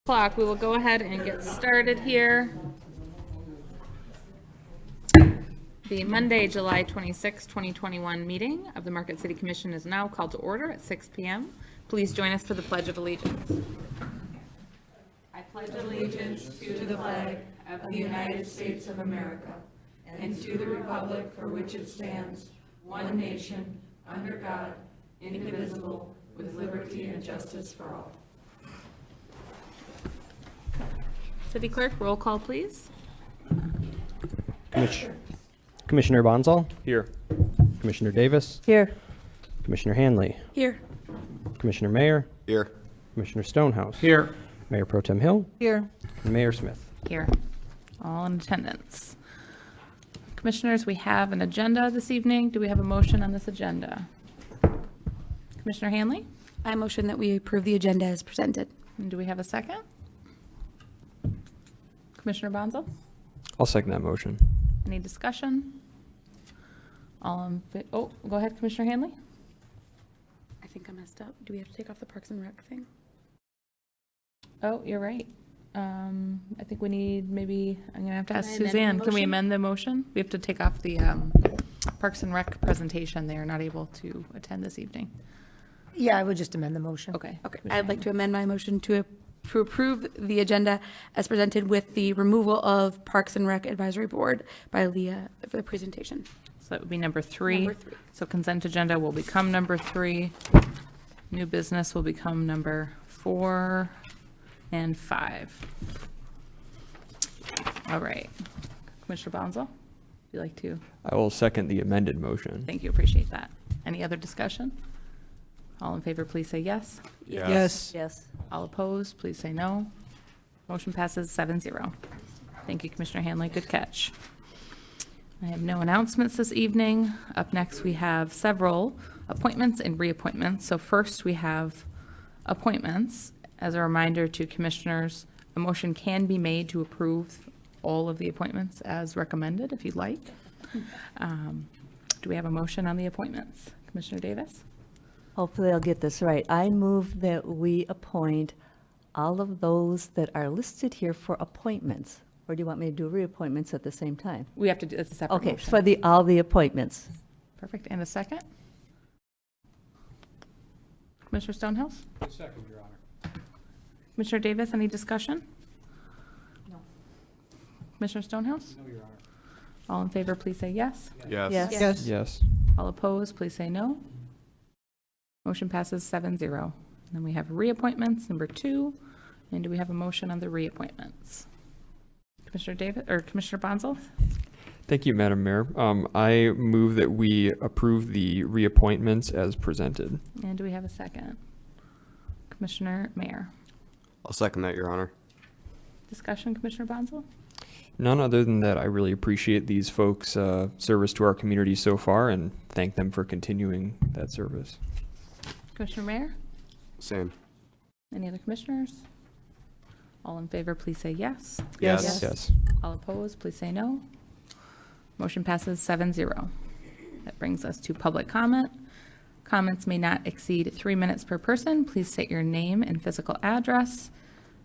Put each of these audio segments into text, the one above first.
Clock. We will go ahead and get started here. The Monday, July 26, 2021 meeting of the Marquette City Commission is now called to order at 6 p.m. Please join us for the Pledge of Allegiance. I pledge allegiance to the flag of the United States of America and to the republic for which it stands, one nation, under God, indivisible, with liberty and justice for all. City Clerk, roll call, please. Commissioner Bonzal, Here. Commissioner Davis, Here. Commissioner Hanley, Here. Commissioner Mayer, Here. Commissioner Stonehouse, Here. Mayor Pro Tem Hill, Here. and Mayor Smith. Here. All in attendance. Commissioners, we have an agenda this evening. Do we have a motion on this agenda? Commissioner Hanley? I motion that we approve the agenda as presented. And do we have a second? Commissioner Bonzo? I'll second that motion. Any discussion? Oh, go ahead, Commissioner Hanley. I think I messed up. Do we have to take off the Parks and Rec thing? Oh, you're right. I think we need maybe, I'm going to have to ask I amend my Suzanne. Can we motion? amend the motion? We have to take off the Parks and Rec presentation. They are not able to attend this evening. Yeah, I would just amend the motion. Okay. Okay, I'd like to amend my motion to approve the agenda as presented with the removal of Parks and Rec Advisory Board by Leah for the presentation. So that would be number three. Number 3. So consent agenda will become number 3. New business will become number 4 and 5. All right. Commissioner Bonzo, would you like to? I will second the amended motion. Thank you, appreciate that. Any other discussion? All in favor, please say yes. Yes. Yes. All opposed, please say no. Motion passes 7-0. Thank you, Commissioner Hanley. Good catch. I have no announcements this evening. Up next, we have several appointments and reappointments. So first, we have appointments. As a reminder to commissioners, a motion can be made to approve all of the appointments as recommended, if you'd like. Do we have a motion on the appointments? Commissioner Davis? Hopefully I'll get this right. I move that we appoint all of those that are listed here for appointments. Or do you want me to do reappointments at the same time? We have to do, it's a separate Okay, motion. for all the appointments. Perfect. And a second? Commissioner Stonehouse? Second, Your Honor. Commissioner Davis, any discussion? No. Commissioner Stonehouse? No, Your Honor. All in favor, please say yes. Yes. Yes. Yes. All opposed, please say no. Motion passes 7-0. Then we have reappointments, number 2. And do we have a motion on the reappointments? Commissioner Davis, or Commissioner Bonzel? Thank you, Madam Mayor. I move that we approve the reappointments as presented. And do we have a second? Commissioner Mayer? I'll second that, Your Honor. Discussion, Commissioner Bonzel? None other than that I really appreciate these folks' service to our community so far and thank them for continuing that service. Commissioner Mayer? Same. Any other commissioners? All in favor, please say yes. Yes. Yes. All opposed, please say no. Motion passes 7-0. That brings us to public comment. Comments may not exceed 3 minutes per person. Please state your name and physical address.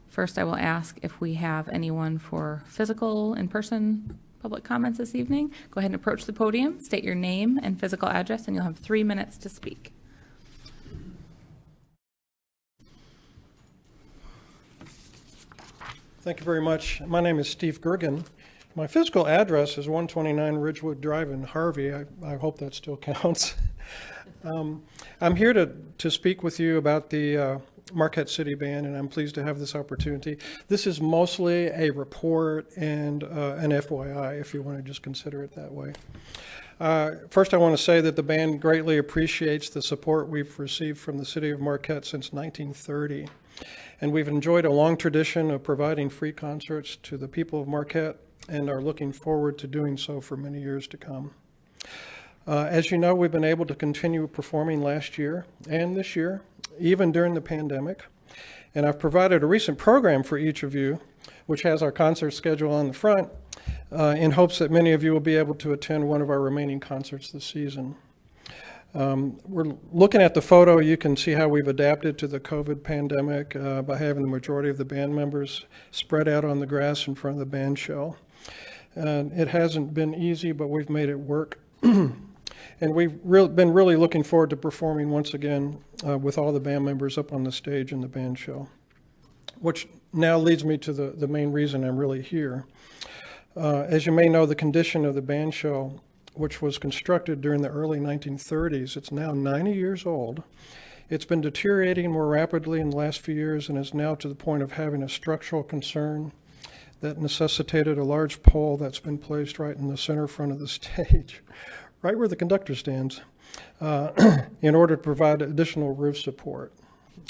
First, I will ask if we have anyone for physical in-person public comments this evening. Go ahead and approach the podium, state your name and physical address, and you'll have 3 minutes to speak. Thank you very much. My name is Steve Gergen. My physical address is 129 Ridgewood Drive in Harvey. I hope that still counts. I'm here to speak with you about the Marquette City Band, and I'm pleased to have this opportunity. This is mostly a report and an FYI, if you want to just consider it that way. First, I want to say that the band greatly appreciates the support we've received from the city of Marquette since 1930. And we've enjoyed a long tradition of providing free concerts to the people of Marquette and are looking forward to doing so for many years to come. As you know, we've been able to continue performing last year and this year, even during the pandemic. And I've provided a recent program for each of you, which has our concert schedule on the front, in hopes that many of you will be able to attend one of our remaining concerts this season. We're looking at the photo, you can see how we've adapted to the COVID pandemic by having the majority of the band members spread out on the grass in front of the band shell. It hasn't been easy, but we've made it work. And we've been really looking forward to performing once again with all the band members up on the stage in the band shell, which now leads me to the main reason I'm really here. As you may know, the condition of the band shell, which was constructed during the early 1930s, it's now 90 years old. It's been deteriorating more rapidly in the last few years and is now to the point of having a structural concern that necessitated a large pole that's been placed right in the center front of the stage, right where the conductor stands, in order to provide additional roof support.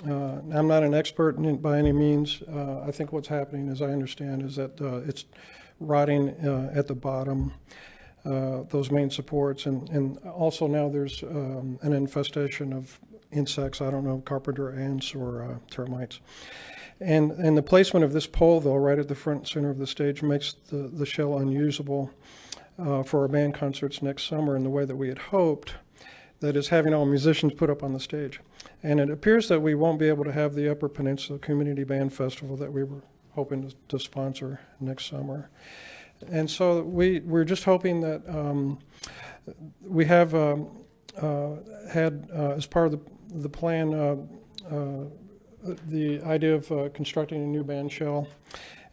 I'm not an expert in it by any means. I think what's happening, as I understand, is that it's rotting at the bottom, those main supports, and also now there's an infestation of insects, I don't know, carpenter ants or termites. And the placement of this pole, though, right at the front center of the stage makes the shell unusable for our band concerts next summer in the way that we had hoped, that is having all musicians put up on the stage. And it appears that we won't be able to have the Upper Peninsula Community Band Festival that we were hoping to sponsor next summer. And so we're just hoping that we have had, as part of the plan, the idea of constructing a new band shell.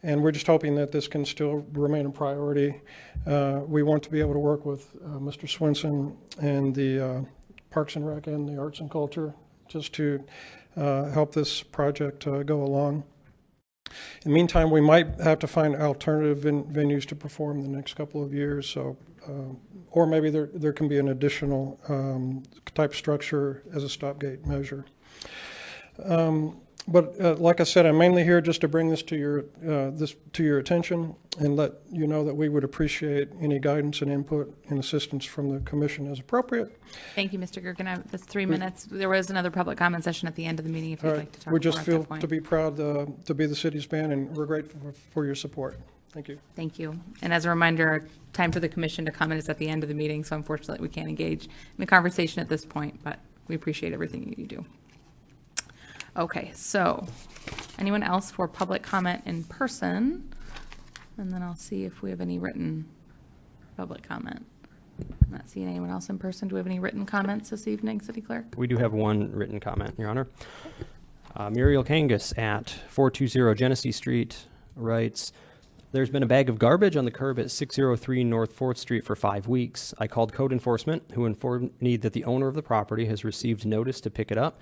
And we're just hoping that this can still remain a priority. We want to be able to work with Mr. Swenson and the Parks and Rec and the Arts and Culture just to help this project go along. In the meantime, we might have to find alternative venues to perform the next couple of years. So, or maybe there can be an additional type structure as a stopgate measure. But like I said, I'm mainly here just to bring this to your attention and let you know that we would appreciate any guidance and input and assistance from the commission as appropriate. Thank you, Mr. Gergen. That's 3 minutes. There was another public comment session at the end of the meeting if you'd All right, like to talk we just more at feel that point. to be proud to be the city's band, and we're grateful for your support. Thank you. Thank you. And as a reminder, our time for the commission to comment is at the end of the meeting, so unfortunately we can't engage in a conversation at this point, but we appreciate everything that you do. Okay, so anyone else for public comment in person? And then I'll see if we have any written public comment. I'm not seeing anyone else in person. Do we have any written comments this evening, City Clerk? We do have one written comment, Your Honor. Muriel Kangas at 420 Genesee Street writes, "There's been a bag of garbage on the curb at 603 North 4th Street for 5 weeks. I called code enforcement, who informed me that the owner of the property has received notice to pick it up,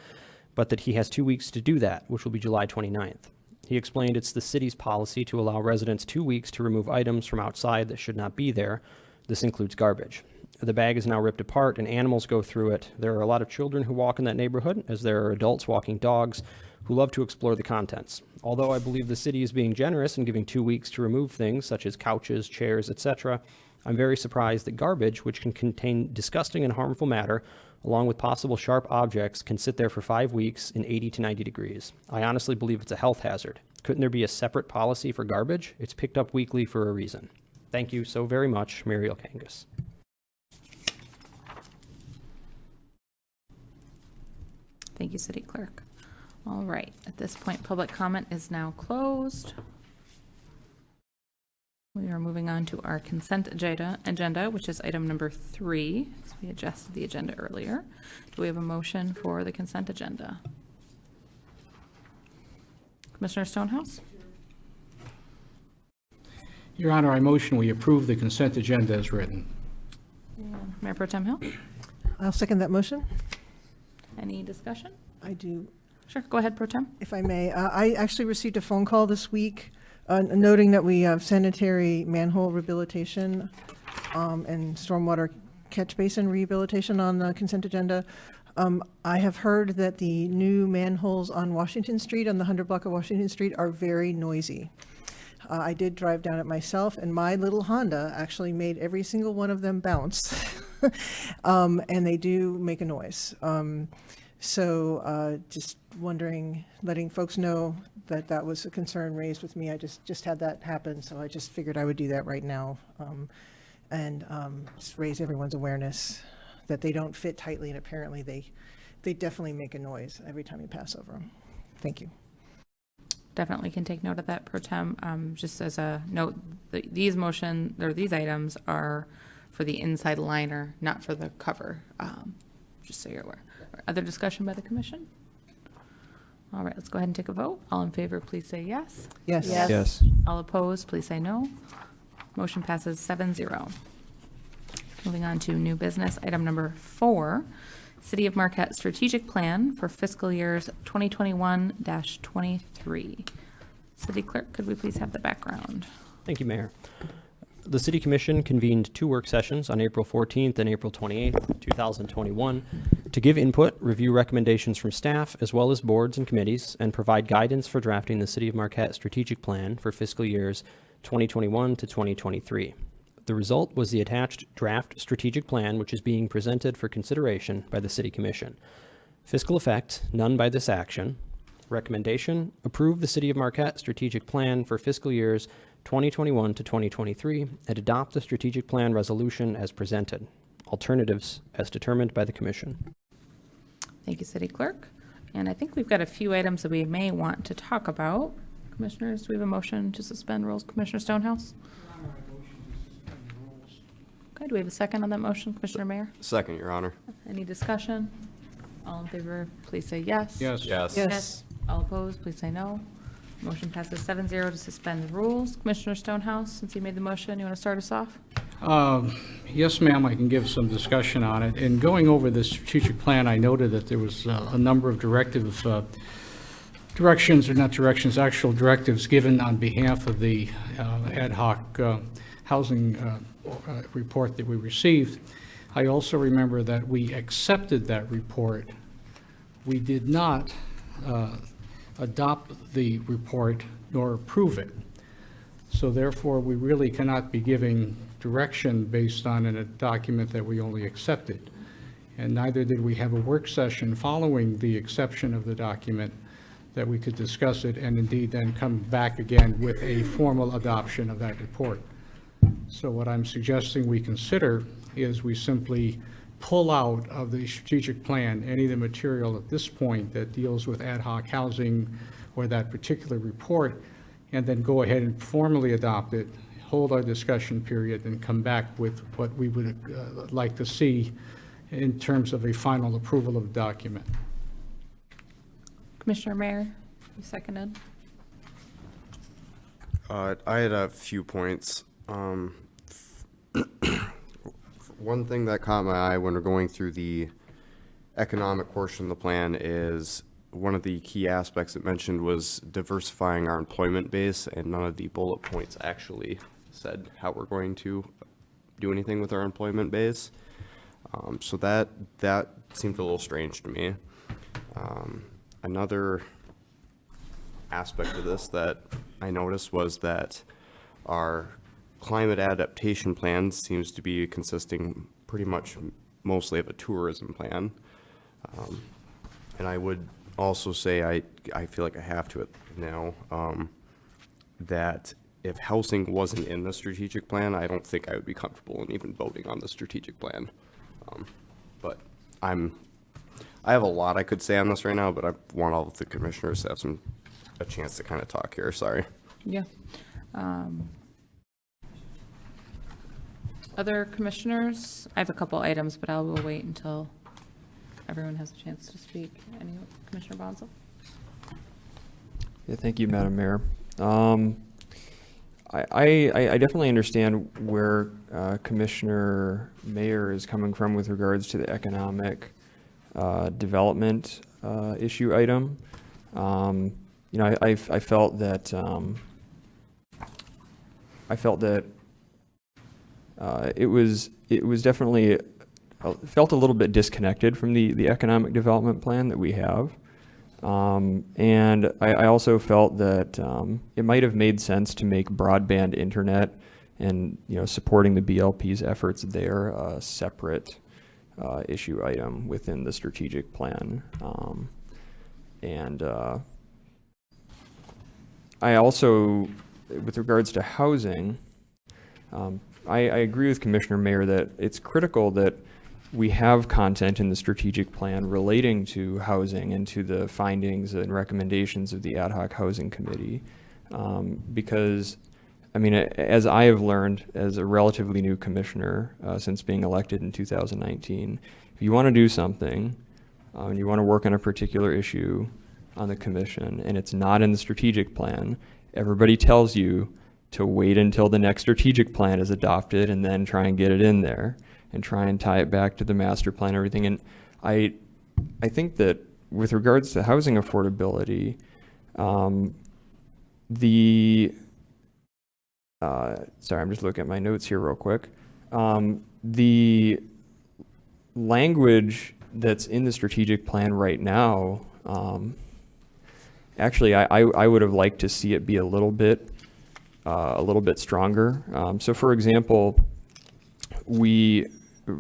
but that he has 2 weeks to do that, which will be July 29th. He explained it's the city's policy to allow residents 2 weeks to remove items from outside that should not be there. This includes garbage. The bag is now ripped apart and animals go through it. There are a lot of children who walk in that neighborhood, as there are adults walking dogs who love to explore the contents. Although I believe the city is being generous in giving 2 weeks to remove things such as couches, chairs, etc., I'm very surprised that garbage, which can contain disgusting and harmful matter, along with possible sharp objects, can sit there for 5 weeks in 80 to 90 degrees. I honestly believe it's a health hazard. Couldn't there be a separate policy for garbage? It's picked up weekly for a reason. Thank you so very much, Muriel Kangas." Thank you, City Clerk. All right, at this point, public comment is now closed. We are moving on to our consent agenda, which is item number 3. So we adjusted the agenda earlier. Do we have a motion for the consent agenda? Commissioner Stonehouse? Your Honor, I motion we approve the consent agenda as written. And Mayor Pro Tem Hill? I'll second that motion. Any discussion? I do, Sure, go ahead, Pro Tem. if I may. I actually received a phone call this week noting that we have sanitary manhole rehabilitation and stormwater catch basin rehabilitation on the consent agenda. I have heard that the new manholes on Washington Street, on the 100 block of Washington Street, are very noisy. I did drive down it myself, and my little Honda actually made every single one of them bounce. And they do make a noise. So just wondering, letting folks know that that was a concern raised with me. I just had that happen, so I just figured I would do that right now and just raise everyone's awareness that they don't fit tightly, and apparently they definitely make a noise every time you pass over them. Thank you. Definitely can take note of that, Pro Tem. Just as a note, these items are for the inside liner, not for the cover, just so you're aware. Other discussion by the commission? All right, let's go ahead and take a vote. All in favor, please say yes. Yes. Yes. Yes. All opposed, please say no. Motion passes 7-0. Moving on to new business, item number 4, City of Marquette Strategic Plan for fiscal years 2021-23. City Clerk, could we please have the background? Thank you, Mayor. The City Commission convened 2 work sessions on April 14th and April 28th, 2021, to give input, review recommendations from staff, as well as boards and committees, and provide guidance for drafting the City of Marquette Strategic Plan for fiscal years 2021 to 2023. The result was the attached draft strategic plan, which is being presented for consideration by the City Commission. Fiscal effect, none by this action. Recommendation, approve the City of Marquette Strategic Plan for fiscal years 2021 to 2023 and adopt the strategic plan resolution as presented. Alternatives as determined by the Commission. Thank you, City Clerk. And I think we've got a few items that we may want to talk about. Commissioners, do we have a motion to suspend rules? Commissioner Stonehouse? Okay, do we have a second on that motion, Commissioner Mayor? Second, Your Honor. Any discussion? All in favor, please say yes. Yes. Yes. Yes. All opposed, please say no. Motion passes 7-0 to suspend the rules. Commissioner Stonehouse, since you made the motion, you want to start us off? Yes, ma'am, I can give some discussion on it. In going over the strategic plan, I noted that there was a number of actual directives given on behalf of the ad hoc housing report that we received. I also remember that we accepted that report. We did not adopt the report nor approve it. So therefore, we really cannot be giving direction based on a document that we only accepted. And neither did we have a work session following the exception of the document that we could discuss it and indeed then come back again with a formal adoption of that report. So what I'm suggesting we consider is we simply pull out of the strategic plan any of the material at this point that deals with ad hoc housing or that particular report, and then go ahead and formally adopt it, hold our discussion period, and come back with what we would like to see in terms of a final approval of the document. Commissioner Mayor, you seconded. I had a few points. One thing that caught my eye when we're going through the economic portion of the plan is one of the key aspects it mentioned was diversifying our employment base, and none of the bullet points actually said how we're going to do anything with our employment base. So that seemed a little strange to me. Another aspect of this that I noticed was that our climate adaptation plan seems to be consisting pretty much mostly of a tourism plan. And I would also say, I feel like I have to now, that if housing wasn't in the strategic plan, I don't think I would be comfortable in even voting on the strategic plan. But I have a lot I could say on this right now, but I want all of the commissioners to have a chance to kind of talk here, sorry. Yeah. Other commissioners? I have a couple items, but I will wait until everyone has a chance to speak. Any, Commissioner Bonzo? Yeah, thank you, Madam Mayor. I definitely understand where Commissioner Mayer is coming from with regards to the economic development issue item. You know, I felt that it was definitely felt a little bit disconnected from the economic development plan that we have. And I also felt that it might have made sense to make broadband internet and, you know, supporting the BLP's efforts there a separate issue item within the strategic plan. I also, with regards to housing, I agree with Commissioner Mayer that it's critical that we have content in the strategic plan relating to housing and to the findings and recommendations of the ad hoc housing committee. Because, I mean, as I have learned as a relatively new commissioner since being elected in 2019, if you want to do something and you want to work on a particular issue on the commission and it's not in the strategic plan, everybody tells you to wait until the next strategic plan is adopted and then try and get it in there and try and tie it back to the master plan and everything. And I think that with regards to housing affordability, sorry, I'm just looking at my notes here real quick. The language that's in the strategic plan right now, actually, I would have liked to see it be a little bit stronger. So, for example,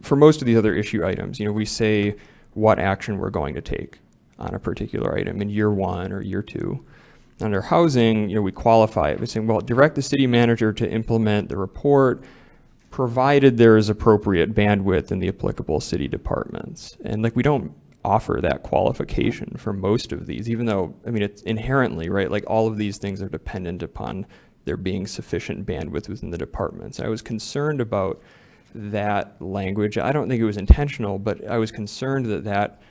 for most of these other issue items, we say what action we're going to take on a particular item in year 1 or year 2. Under housing, we qualify it by saying, well, direct the city manager to implement the report, provided there is appropriate bandwidth in the applicable city departments. And we don't offer that qualification for most of these, even though, it's inherently, right? All of these things are dependent upon there being sufficient bandwidth within the departments. I was concerned about that language. I don't think it was intentional, but I was concerned that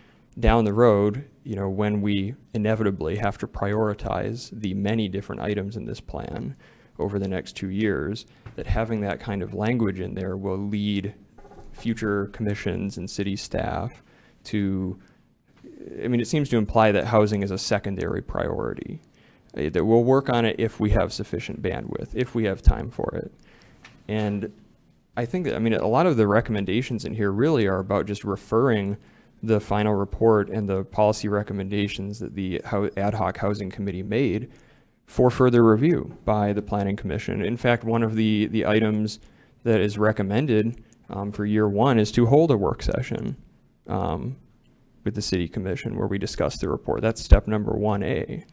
down the road, when we inevitably have to prioritize the many different items in this plan over the next 2 years, that having that kind of language in there will lead future commissions and city staff to, it seems to imply that housing is a secondary priority, that we'll work on it if we have sufficient bandwidth, if we have time for it. And I think that, a lot of the recommendations in here really are about just referring the final report and the policy recommendations that the ad hoc housing committee made for further review by the planning commission. In fact, one of the items that is recommended for year 1 is to hold a work session with the city commission where we discuss the report. That's step number 1A,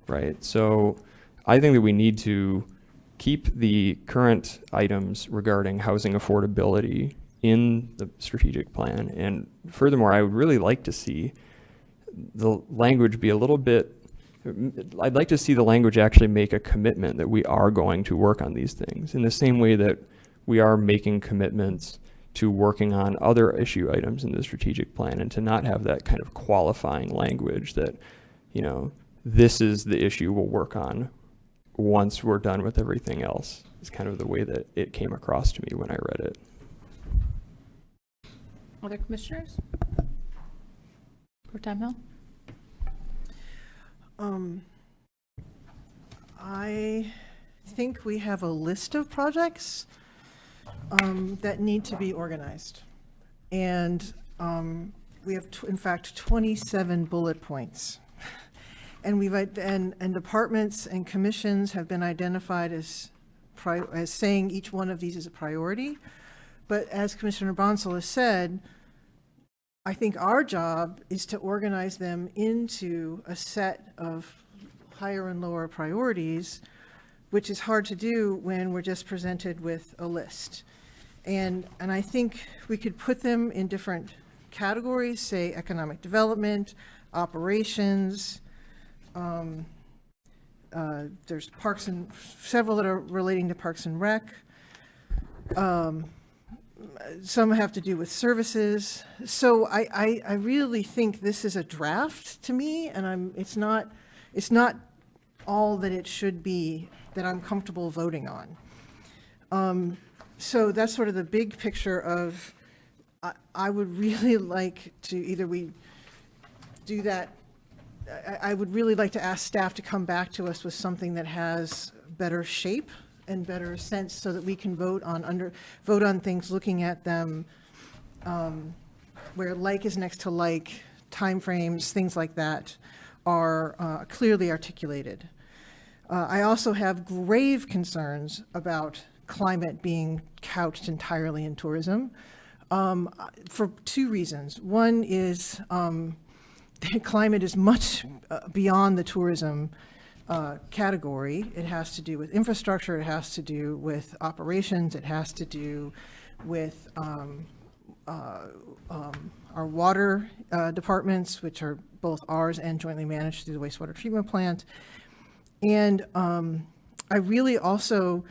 right? So I think that we need to keep the current items regarding housing affordability in the strategic plan. And furthermore, I would really like to see the language be a little bit, I'd like to see the language actually make a commitment that we are going to work on these things in the same way that we are making commitments to working on other issue items in the strategic plan, and to not have that kind of qualifying language that, this is the issue we'll work on once we're done with everything else. It's kind of the way that it came across to me when I read it. Other commissioners? Pro Tem Hill? I think we have a list of projects that need to be organized. And we have, in fact, 27 bullet points. And and departments and commissions have been identified as saying each one of these is a priority. But as Commissioner Bonsall has said, I think our job is to organize them into a set of higher and lower priorities, which is hard to do when we're just presented with a list. And I think we could put them in different categories, say economic development, operations. There's several that are relating to Parks and Rec. Some have to do with services. So I really think this is a draft to me, and it's not all that it should be that I'm comfortable voting on. So that's sort of the big picture of, I would really like to either we do that. I would really like to ask staff to come back to us with something that has better shape and better sense, so that we can vote on things, looking at them where like is next to like, timeframes, things like that are clearly articulated. I also have grave concerns about climate being couched entirely in tourism for 2 reasons. One is climate is much beyond the tourism category. It has to do with infrastructure, it has to do with operations, it has to do with our water departments, which are both ours and jointly managed through the wastewater treatment plant. And I really also,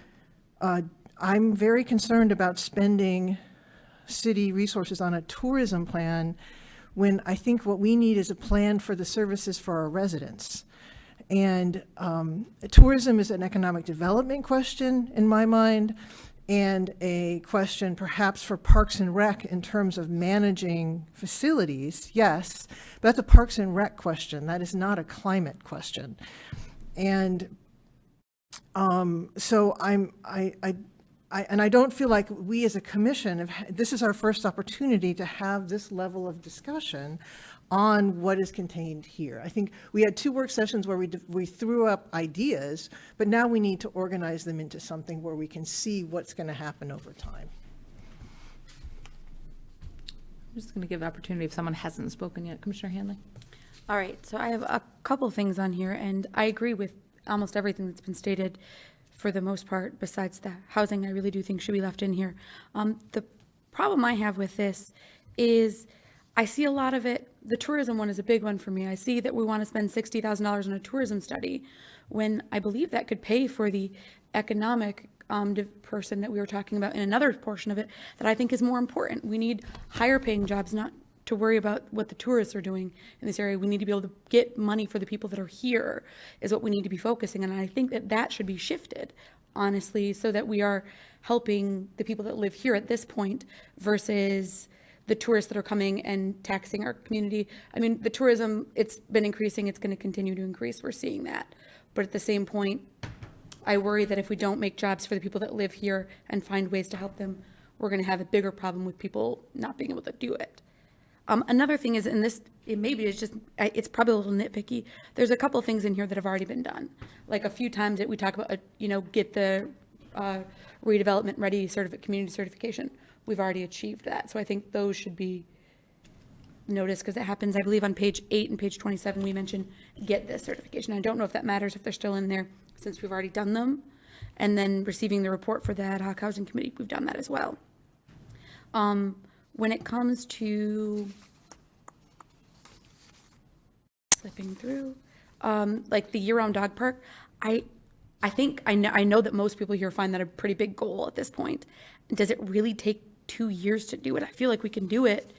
I'm very concerned about spending city resources on a tourism plan when I think what we need is a plan for the services for our residents. And tourism is an economic development question in my mind, and a question perhaps for Parks and Rec in terms of managing facilities, yes, but that's a Parks and Rec question. That is not a climate question. And so I don't feel like we as a commission, this is our first opportunity to have this level of discussion on what is contained here. I think we had 2 work sessions where we threw up ideas, but now we need to organize them into something where we can see what's going to happen over time. I'm just going to give the opportunity if someone hasn't spoken yet. Commissioner Hanley? All right, so I have a couple things on here, and I agree with almost everything that's been stated for the most part, besides the housing, I really do think should be left in here. The problem I have with this is I see a lot of it, the tourism one is a big one for me. I see that we want to spend $60,000 on a tourism study when I believe that could pay for the economic person that we were talking about in another portion of it that I think is more important. We need higher paying jobs, not to worry about what the tourists are doing in this area. We need to be able to get money for the people that are here is what we need to be focusing on. And I think that that should be shifted, honestly, so that we are helping the people that live here at this point versus the tourists that are coming and taxing our community. I mean, the tourism, it's been increasing. It's going to continue to increase. We're seeing that. But at the same point, I worry that if we don't make jobs for the people that live here and find ways to help them, we're going to have a bigger problem with people not being able to do it. Another thing is, and this, it maybe is just, it's probably a little nitpicky. There's a couple of things in here that have already been done. Like a few times that we talk about, get the redevelopment ready community certification. We've already achieved that. So I think those should be noticed because it happens, I believe on page 8 and page 27, we mentioned get this certification. I don't know if that matters if they're still in there since we've already done them. And then receiving the report for the ad hoc housing committee, we've done that as well. When it comes to slipping through, like the year-round dog park, I know that most people here find that a pretty big goal at this point. Does it really take 2 years to do it? I feel like we can do it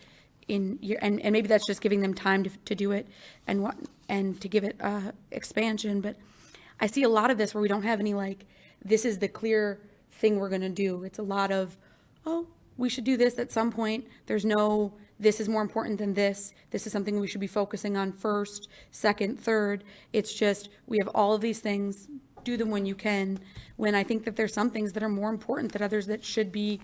in year, and maybe that's just giving them time to do it and to give it expansion. But I see a lot of this where we don't have any this is the clear thing we're going to do. It's a lot of, we should do this at some point. There's no, this is more important than this. This is something we should be focusing on first, second, third. It's just, we have all of these things, do them when you can, when I think that there's some things that are more important than others that should be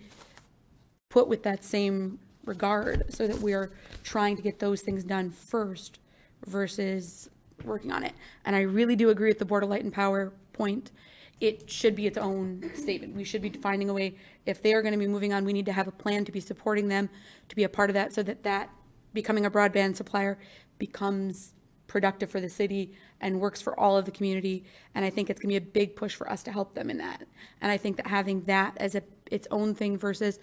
put with that same regard so that we are trying to get those things done first versus working on it. And I really do agree with the Board of Light and Power point. It should be its own statement. We should be finding a way, if they are going to be moving on, we need to have a plan to be supporting them, to be a part of that, so that becoming a broadband supplier becomes productive for the city and works for all of the community. And I think it's going to be a big push for us to help them in that. And I think that having that as its own thing versus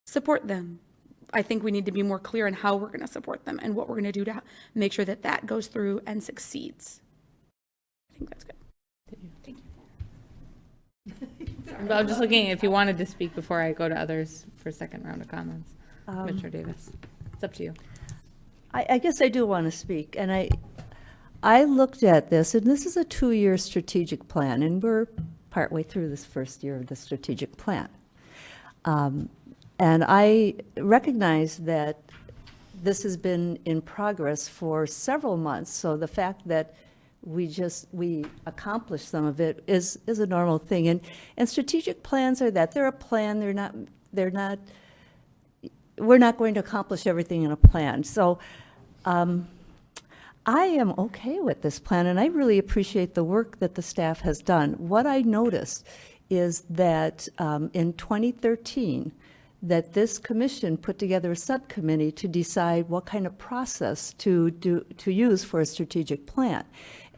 support them, I think we need to be more clear on how we're going to support them and what we're going to do to make sure that that goes through and succeeds. I think that's good. Thank you. I'm just looking if you wanted to speak before I go to others for a second round of comments. Commissioner Davis, it's up to you. I guess I do want to speak, and I looked at this, and this is a 2-year strategic plan, and we're partway through this first year of the strategic plan. And I recognize that this has been in progress for several months, so the fact that we accomplish some of it is a normal thing. And strategic plans are that. They're a plan, we're not going to accomplish everything in a plan. So I am okay with this plan, and I really appreciate the work that the staff has done. What I noticed is that in 2013, that this commission put together a subcommittee to decide what kind of process to use for a strategic plan.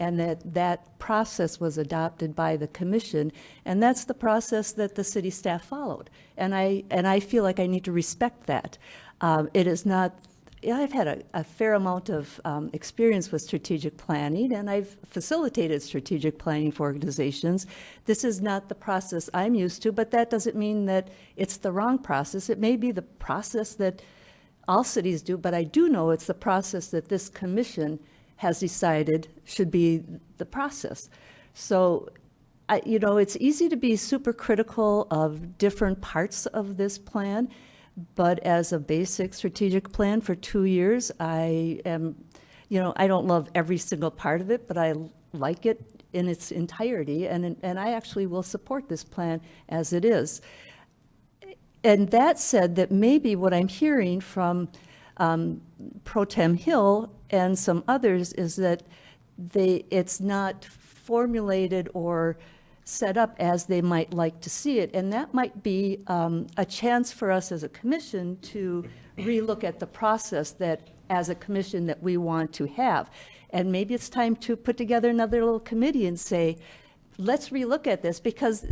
And that process was adopted by the commission, and that's the process that the city staff followed. And I feel like I need to respect that. It is not, I've had a fair amount of experience with strategic planning, and I've facilitated strategic planning for organizations. This is not the process I'm used to, but that doesn't mean that it's the wrong process. It may be the process that all cities do, but I do know it's the process that this commission has decided should be the process. So, it's easy to be super critical of different parts of this plan, but as a basic strategic plan for 2 years, I am, I don't love every single part of it, but I like it in its entirety, and I actually will support this plan as it is. And that said, that maybe what I'm hearing from Pro Tem Hill and some others is that it's not formulated or set up as they might like to see it. And that might be a chance for us as a commission to relook at the process that, as a commission, that we want to have. And maybe it's time to put together another little committee and say, let's relook at this, because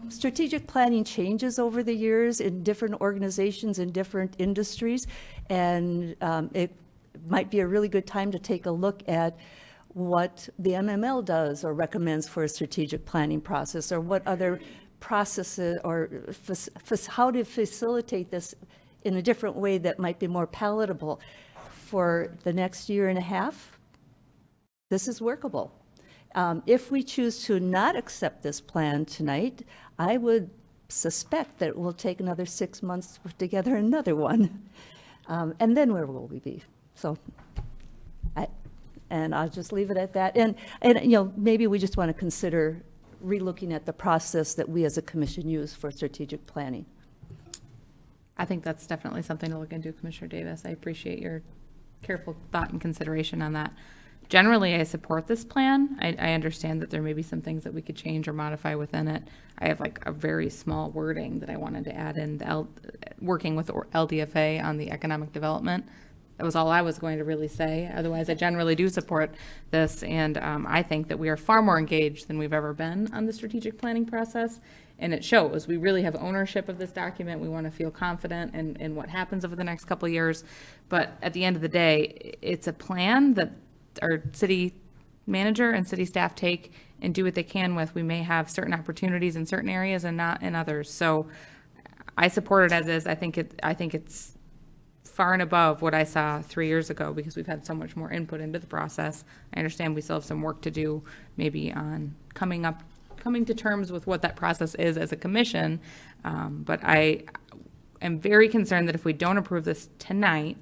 strategic planning changes over the years in different organizations in different industries. And it might be a really good time to take a look at what the MML does or recommends for a strategic planning process, or what other processes, or how to facilitate this in a different way that might be more palatable for the next year and a half. This is workable. If we choose to not accept this plan tonight, I would suspect that it will take another 6 months to put together another one. And then where will we be? So I'll just leave it at that. And maybe we just want to consider relooking at the process that we as a commission use for strategic planning. I think that's definitely something to look into, Commissioner Davis. I appreciate your careful thought and consideration on that. Generally, I support this plan. I understand that there may be some things that we could change or modify within it. I have like a very small wording that I wanted to add in, working with LDFA on the economic development. That was all I was going to really say. Otherwise, I generally do support this, and I think that we are far more engaged than we've ever been on the strategic planning process, and it shows. We really have ownership of this document. We want to feel confident in what happens over the next couple of years, but at the end of the day, it's a plan that our city manager and city staff take and do what they can with. We may have certain opportunities in certain areas and not in others. So I support it as is. I think it's far and above what I saw 3 years ago, because we've had so much more input into the process. I understand we still have some work to do, maybe on coming to terms with what that process is as a commission. But I am very concerned that if we don't approve this tonight,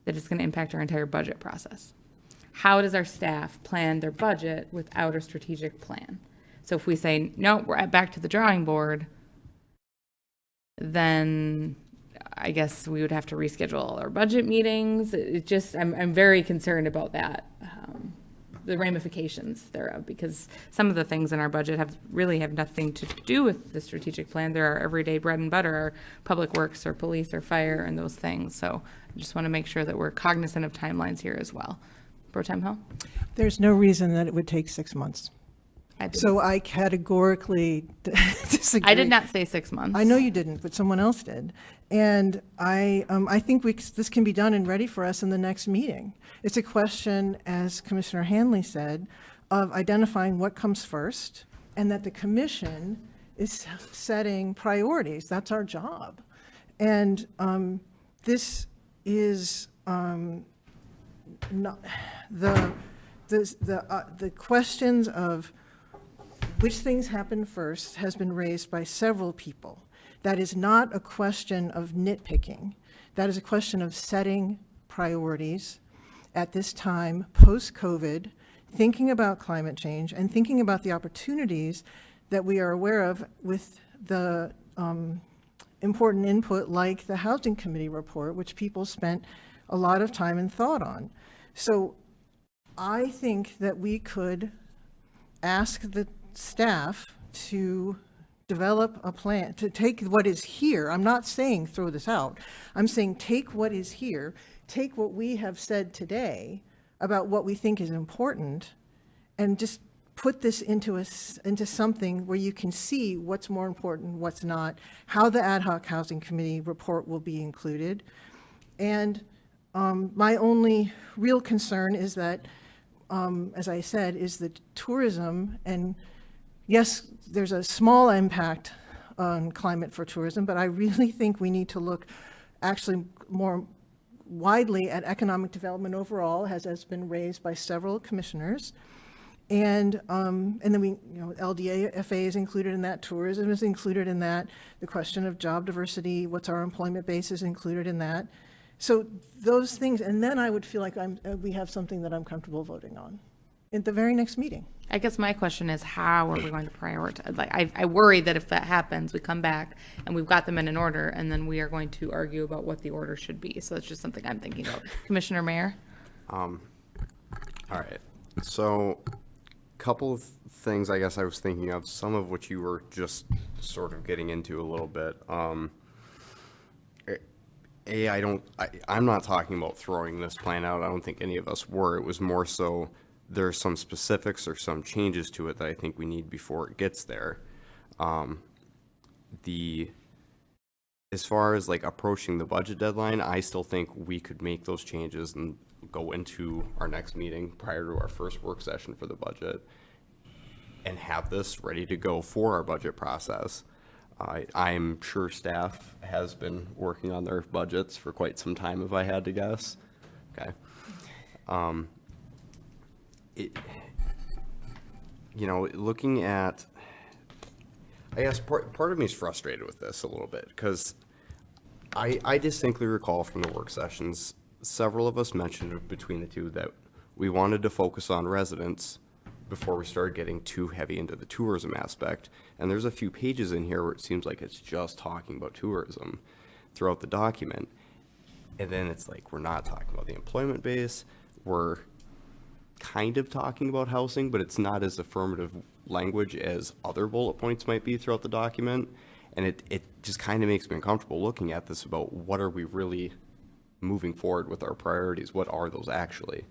that it's going to impact our entire budget process. How does our staff plan their budget without a strategic plan? So if we say, no, we're back to the drawing board, then I guess we would have to reschedule all our budget meetings. I'm very concerned about that, the ramifications thereof, because some of the things in our budget have nothing to do with the strategic plan. They're our everyday bread and butter, our public works or police or fire and those things. So I just want to make sure that we're cognizant of timelines here as well. Pro Tem Hill? There's no reason that it would take 6 months. So I categorically disagree. I did not say 6 months. I know you didn't, but someone else did. And I think this can be done and ready for us in the next meeting. It's a question, as Commissioner Hanley said, of identifying what comes first, and that the commission is setting priorities. That's our job. And this is not the questions of which things happen first has been raised by several people. That is not a question of nitpicking. That is a question of setting priorities at this time, post-COVID, thinking about climate change and thinking about the opportunities that we are aware of with the important input like the Housing Committee report, which people spent a lot of time and thought on. So I think that we could ask the staff to develop a plan, to take what is here. I'm not saying throw this out. I'm saying take what is here, take what we have said today about what we think is important, and just put this into into something where you can see what's more important, what's not, how the ad hoc housing committee report will be included. And my only real concern is that, as I said, is the tourism. And yes, there's a small impact on climate for tourism, but I really think we need to look actually more widely at economic development overall, as has been raised by several commissioners. And then we, LDFA is included in that, tourism is included in that, the question of job diversity, what's our employment base is included in that. So those things, and then I would feel like we have something that I'm comfortable voting on at the very next meeting. I guess my question is, how are we going to prioritize? Like, I worry that if that happens, we come back and we've got them in an order, and then we are going to argue about what the order should be. So that's just something I'm thinking about. Commissioner Mayer? All right. So, couple of things I guess I was thinking of, some of which you were just sort of getting into a little bit. I'm not talking about throwing this plan out. I don't think any of us were. It was more so there's some specifics or some changes to it that I think we need before it gets there. As far as like approaching the budget deadline, I still think we could make those changes and go into our next meeting prior to our first work session for the budget and have this ready to go for our budget process. I'm sure staff has been working on their budgets for quite some time, if I had to guess. Okay. Looking at, I guess part of me is frustrated with this a little bit, because I distinctly recall from the work sessions, several of us mentioned between the two that we wanted to focus on residents before we started getting too heavy into the tourism aspect. And there's a few pages in here where it seems like it's just talking about tourism throughout the document. And then it's like, we're not talking about the employment base. We're kind of talking about housing, but it's not as affirmative language as other bullet points might be throughout the document. And it just kind of makes me uncomfortable looking at this about what are we really moving forward with our priorities? What are those actually?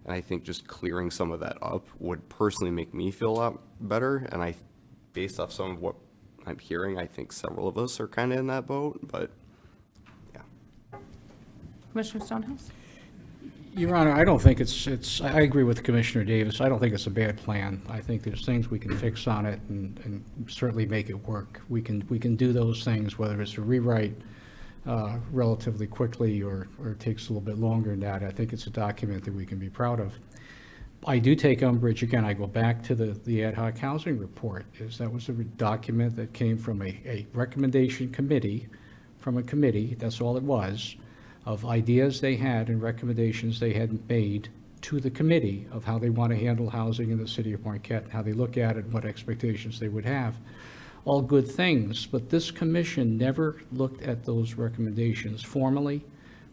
And I think just clearing some of that up would personally make me feel a lot better. And based off some of what I'm hearing, I think several of us are kind of in that boat, but yeah. Commissioner Stonehouse? Your Honor, I don't think I agree with Commissioner Davis. I don't think it's a bad plan. I think there's things we can fix on it and certainly make it work. We can do those things, whether it's a rewrite relatively quickly or it takes a little bit longer than that. I think it's a document that we can be proud of. I do take umbrage, again, I go back to the ad hoc housing report, that was a document that came from a recommendation committee, from a committee, that's all it was, of ideas they had and recommendations they had made to the committee of how they want to handle housing in the city of Marquette, how they look at it, what expectations they would have. All good things, but this commission never looked at those recommendations formally.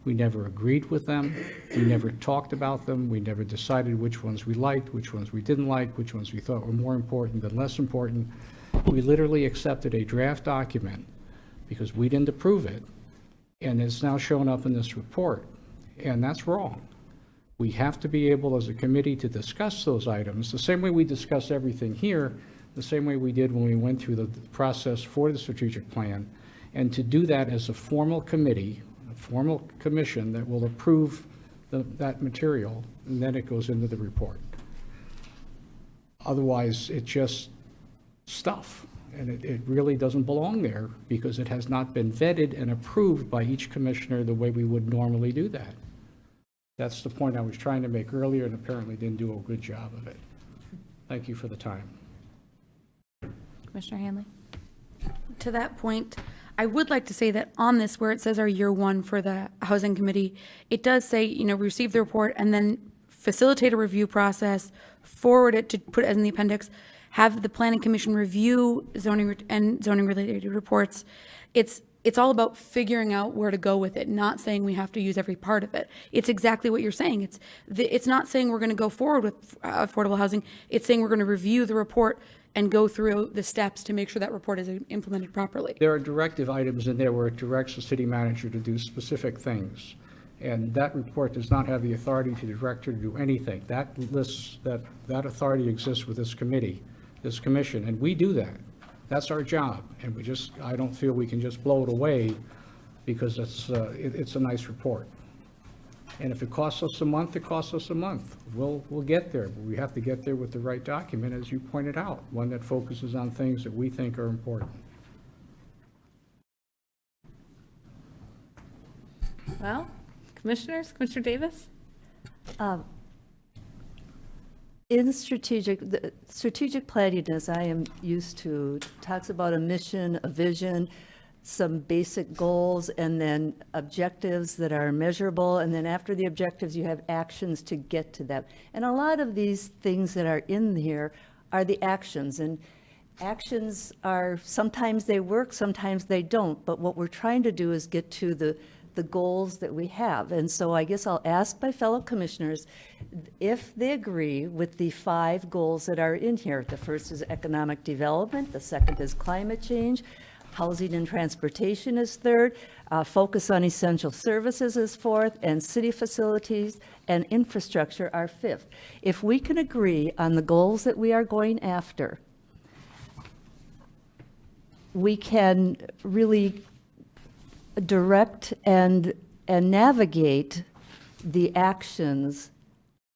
We never agreed with them. We never talked about them. We never decided which ones we liked, which ones we didn't like, which ones we thought were more important than less important. We literally accepted a draft document because we didn't approve it, and it's now shown up in this report, and that's wrong. We have to be able as a committee to discuss those items the same way we discuss everything here, the same way we did when we went through the process for the strategic plan, and to do that as a formal committee, a formal commission that will approve that material, and then it goes into the report. Otherwise, it's just stuff, and it really doesn't belong there because it has not been vetted and approved by each commissioner the way we would normally do that. That's the point I was trying to make earlier and apparently didn't do a good job of it. Thank you for the time. Commissioner Hanley? To that point, I would like to say that on this, where it says our year one for the housing committee, it does say, receive the report and then facilitate a review process, forward it to put it as in the appendix, have the planning commission review zoning and zoning related reports. It's all about figuring out where to go with it, not saying we have to use every part of it. It's exactly what you're saying. It's not saying we're going to go forward with affordable housing. It's saying we're going to review the report and go through the steps to make sure that report is implemented properly. There are directive items in there where it directs the city manager to do specific things. And that report does not have the authority to direct her to do anything. That authority exists with this committee, this commission, and we do that. That's our job, and I don't feel we can just blow it away because it's a nice report. And if it costs us a month, it costs us a month. We'll get there, but we have to get there with the right document, as you pointed out, one that focuses on things that we think are important. Well, Commissioners, Commissioner Davis? In strategic planning, as I am used to, talks about a mission, a vision, some basic goals, and then objectives that are measurable, and then after the objectives, you have actions to get to them. And a lot of these things that are in here are the actions, and actions are, sometimes they work, sometimes they don't, but what we're trying to do is get to the goals that we have. And so I guess I'll ask my fellow commissioners if they agree with the 5 goals that are in here. The first is economic development, the second is climate change, housing and transportation is third, focus on essential services is fourth, and city facilities and infrastructure are fifth. If we can agree on the goals that we are going after, we can really direct and navigate the actions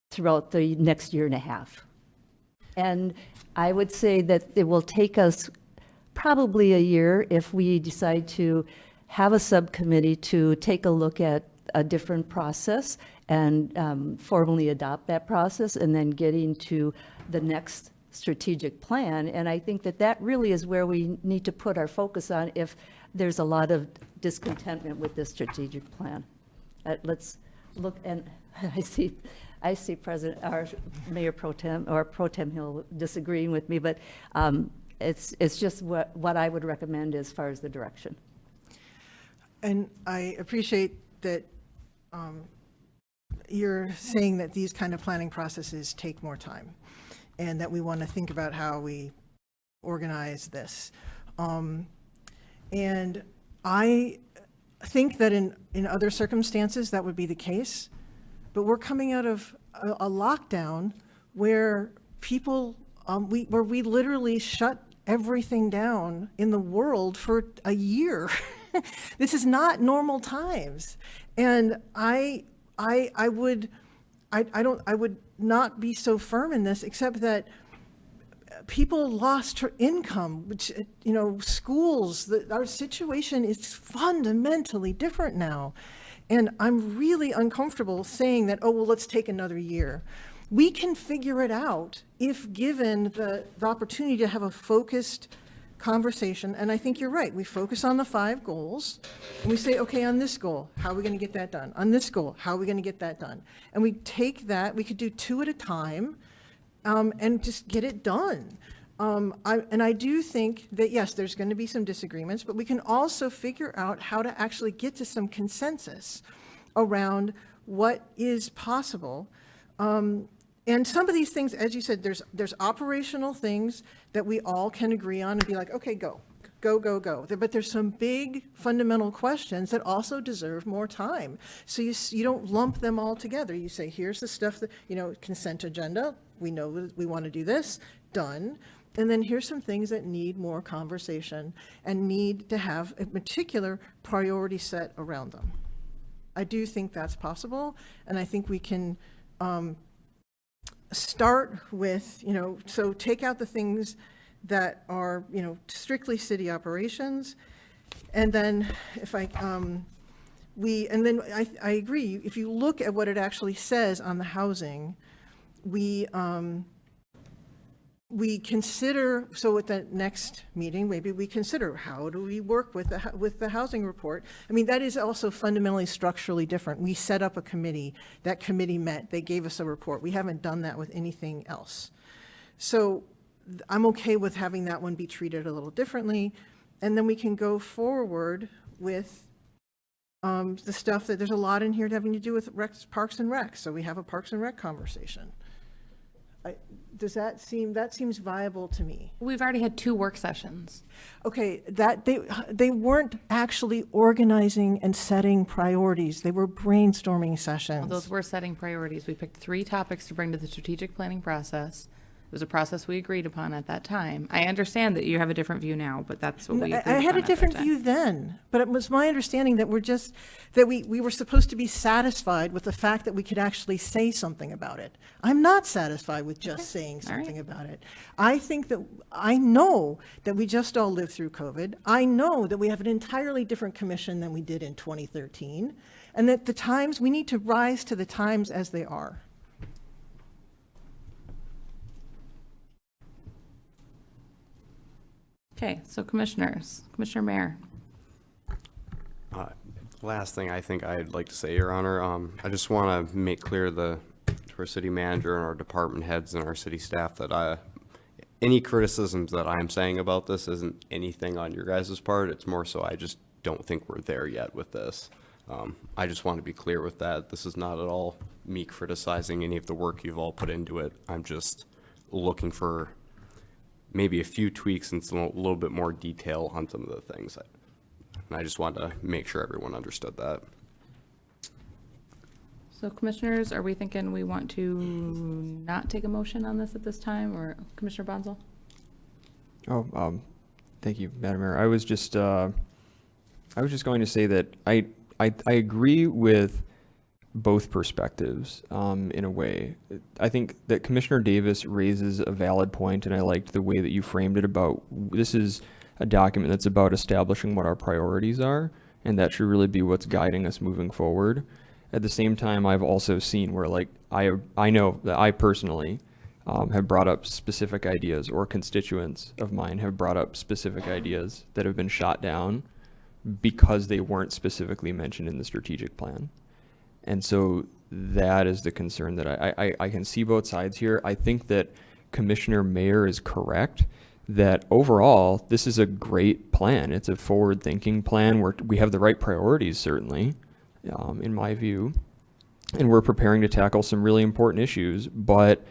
throughout the next year and a half. And I would say that it will take us probably a year if we decide to have a subcommittee to take a look at a different process and formally adopt that process, and then getting to the next strategic plan. And I think that that really is where we need to put our focus on if there's a lot of discontentment with this strategic plan. Let's look, and I see President, or Mayor Pro Tem, or Pro Tem Hill disagreeing with me, but it's just what I would recommend as far as the direction. And I appreciate that you're saying that these kind of planning processes take more time, and that we want to think about how we organize this. And I think that in other circumstances that would be the case, but we're coming out of a lockdown where people, where we literally shut everything down in the world for a year. This is not normal times. And I would not be so firm in this, except that people lost her income, which, schools, our situation is fundamentally different now. And I'm really uncomfortable saying that, oh, well, let's take another year. We can figure it out if given the opportunity to have a focused conversation. And I think you're right. We focus on the 5 goals and we say, okay, on this goal, how are we going to get that done? On this goal, how are we going to get that done? And we take that, we could do 2 at a time, and just get it done. I do think that, yes, there's going to be some disagreements, but we can also figure out how to actually get to some consensus around what is possible. And some of these things, as you said, there's operational things that we all can agree on and be like, okay, go. But there's some big fundamental questions that also deserve more time. So you don't lump them all together. You say, here's the stuff that, consent agenda, we know we want to do this, done. And then here's some things that need more conversation and need to have a particular priority set around them. I do think that's possible, and I think we can start with, so take out the things that are, strictly city operations, and then if I agree, if you look at what it actually says on the housing, we consider, so at the next meeting, maybe we consider how do we work with the housing report. I mean, that is also fundamentally structurally different. We set up a committee, that committee met, they gave us a report. We haven't done that with anything else. So I'm okay with having that one be treated a little differently. And then we can go forward with the stuff that there's a lot in here having to do with Parks and Rec. So we have a Parks and Rec conversation. Does that seems viable to me. We've already had 2 work sessions. Okay, that, they weren't actually organizing and setting priorities. They were brainstorming sessions. Those were setting priorities. We picked 3 topics to bring to the strategic planning process. It was a process we agreed upon at that time. I understand that you have a different view now, but that's what we agreed I had upon a at that different time. view then, but it was my understanding that we were supposed to be satisfied with the fact that we could actually say something about it. I'm not satisfied with just saying All right. something about it. I know that we just all lived through COVID. I know that we have an entirely different commission than we did in 2013, and that we need to rise to the times as they are. Okay, so commissioners, Commissioner Mayor. Last thing I think I'd like to say, Your Honor, I just want to make clear to our city manager and our department heads and our city staff that any criticisms that I'm saying about this isn't anything on your guys' part. It's more so I just don't think we're there yet with this. I just want to be clear with that. This is not at all me criticizing any of the work you've all put into it. I'm just looking for maybe a few tweaks and a little bit more detail on some of the things. And I just wanted to make sure everyone understood that. So commissioners, are we thinking we want to not take a motion on this at this time, or Commissioner Bonzel? Thank you, Madam Mayor. I was just going to say that I agree with both perspectives in a way. I think that Commissioner Davis raises a valid point, and I liked the way that you framed it about this is a document that's about establishing what our priorities are, and that should really be what's guiding us moving forward. At the same time, I've also seen where, like, I know that I personally have brought up specific ideas, or constituents of mine have brought up specific ideas that have been shot down because they weren't specifically mentioned in the strategic plan. And so that is the concern that I can see both sides here. I think that Commissioner Mayer is correct that overall, this is a great plan. It's a forward-thinking plan where we have the right priorities, certainly, in my view, and we're preparing to tackle some really important issues. But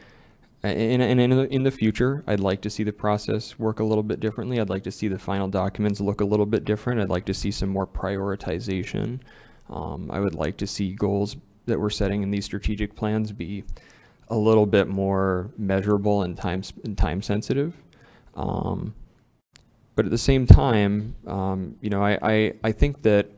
in the future, I'd like to see the process work a little bit differently. I'd like to see the final documents look a little bit different. I'd like to see some more prioritization. I would like to see goals that we're setting in these strategic plans be a little bit more measurable and time sensitive. But at the same time, I think that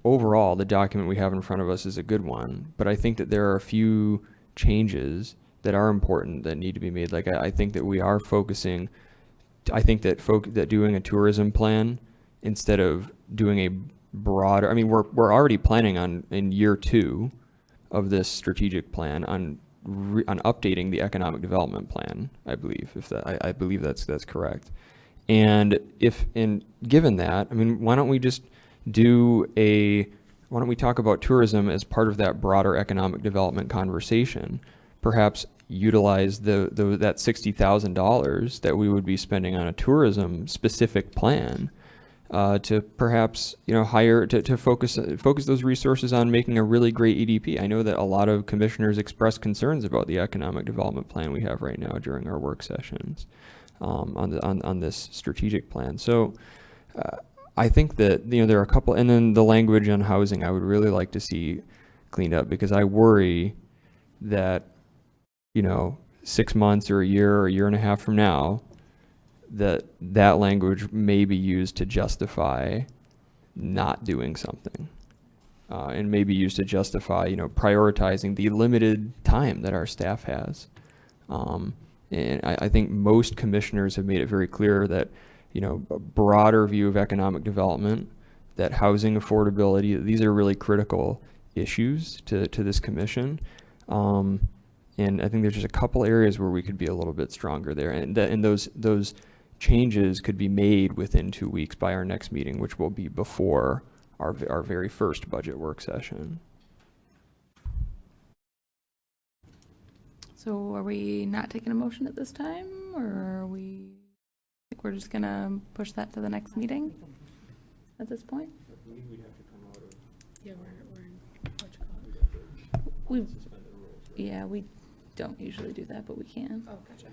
overall the document we have in front of us is a good one, but I think that there are a few changes that are important that need to be made. Like I think that we are focusing, I think that that doing a tourism plan instead of doing a broader, I mean, we're already planning on in year 2 of this strategic plan on updating the economic development plan. I believe I believe that's correct. And given that, I mean, why don't we talk about tourism as part of that broader economic development conversation? Perhaps utilize that $60,000 that we would be spending on a tourism specific plan to perhaps hire to focus those resources on making a really great EDP. I know that a lot of commissioners express concerns about the economic development plan we have right now during our work sessions on this strategic plan. So I think that there are a couple, and then the language on housing I would really like to see cleaned up, because I worry that 6 months or a year and a half from now, that language may be used to justify not doing something, and may be used to justify prioritizing the limited time that our staff has. And I think most commissioners have made it very clear that a broader view of economic development, that housing affordability, these are really critical issues to this commission. And I think there's just a couple areas where we could be a little bit stronger there, and those changes could be made within 2 weeks by our next meeting, which will be before our very first budget work session. So are we not taking a motion at this time, or are we, I think we're just gonna push that to the next meeting at this point? Yeah, we're in, what you call it? We don't usually do that, but we can. Oh, gotcha.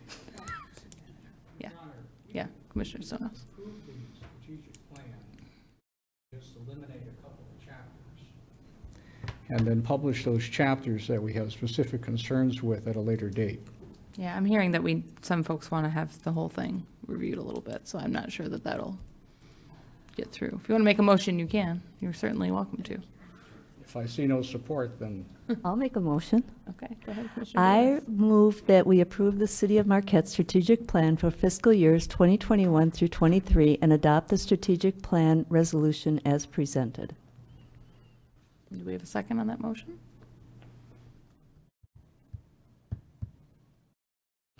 Yeah, yeah, Commissioner Sonos. Approve the strategic plan, just eliminate a couple of chapters, and then publish those chapters that we have specific concerns with at a later date. Yeah, I'm hearing that some folks want to have the whole thing reviewed a little bit, so I'm not sure that that'll get through. If you want to make a motion, you can. You're certainly welcome to. If I see no support, then I'll make a motion. Okay, go ahead, Commissioner I Davis. move that we approve the City of Marquette strategic plan for fiscal years 2021 through 23 and adopt the strategic plan resolution as presented. Do we have a second on that motion?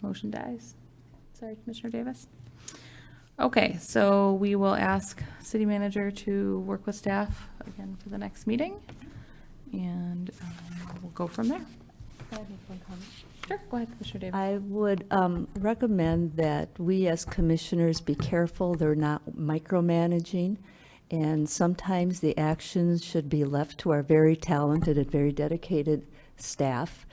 Motion dies. Sorry, Commissioner Davis. Okay, so we will ask city manager to work with staff again for the next meeting, and we'll go from there. Sure, go ahead, Commissioner Davis. I would recommend that we as commissioners be careful, they're not micromanaging, and sometimes the actions should be left to our very talented and very dedicated staff.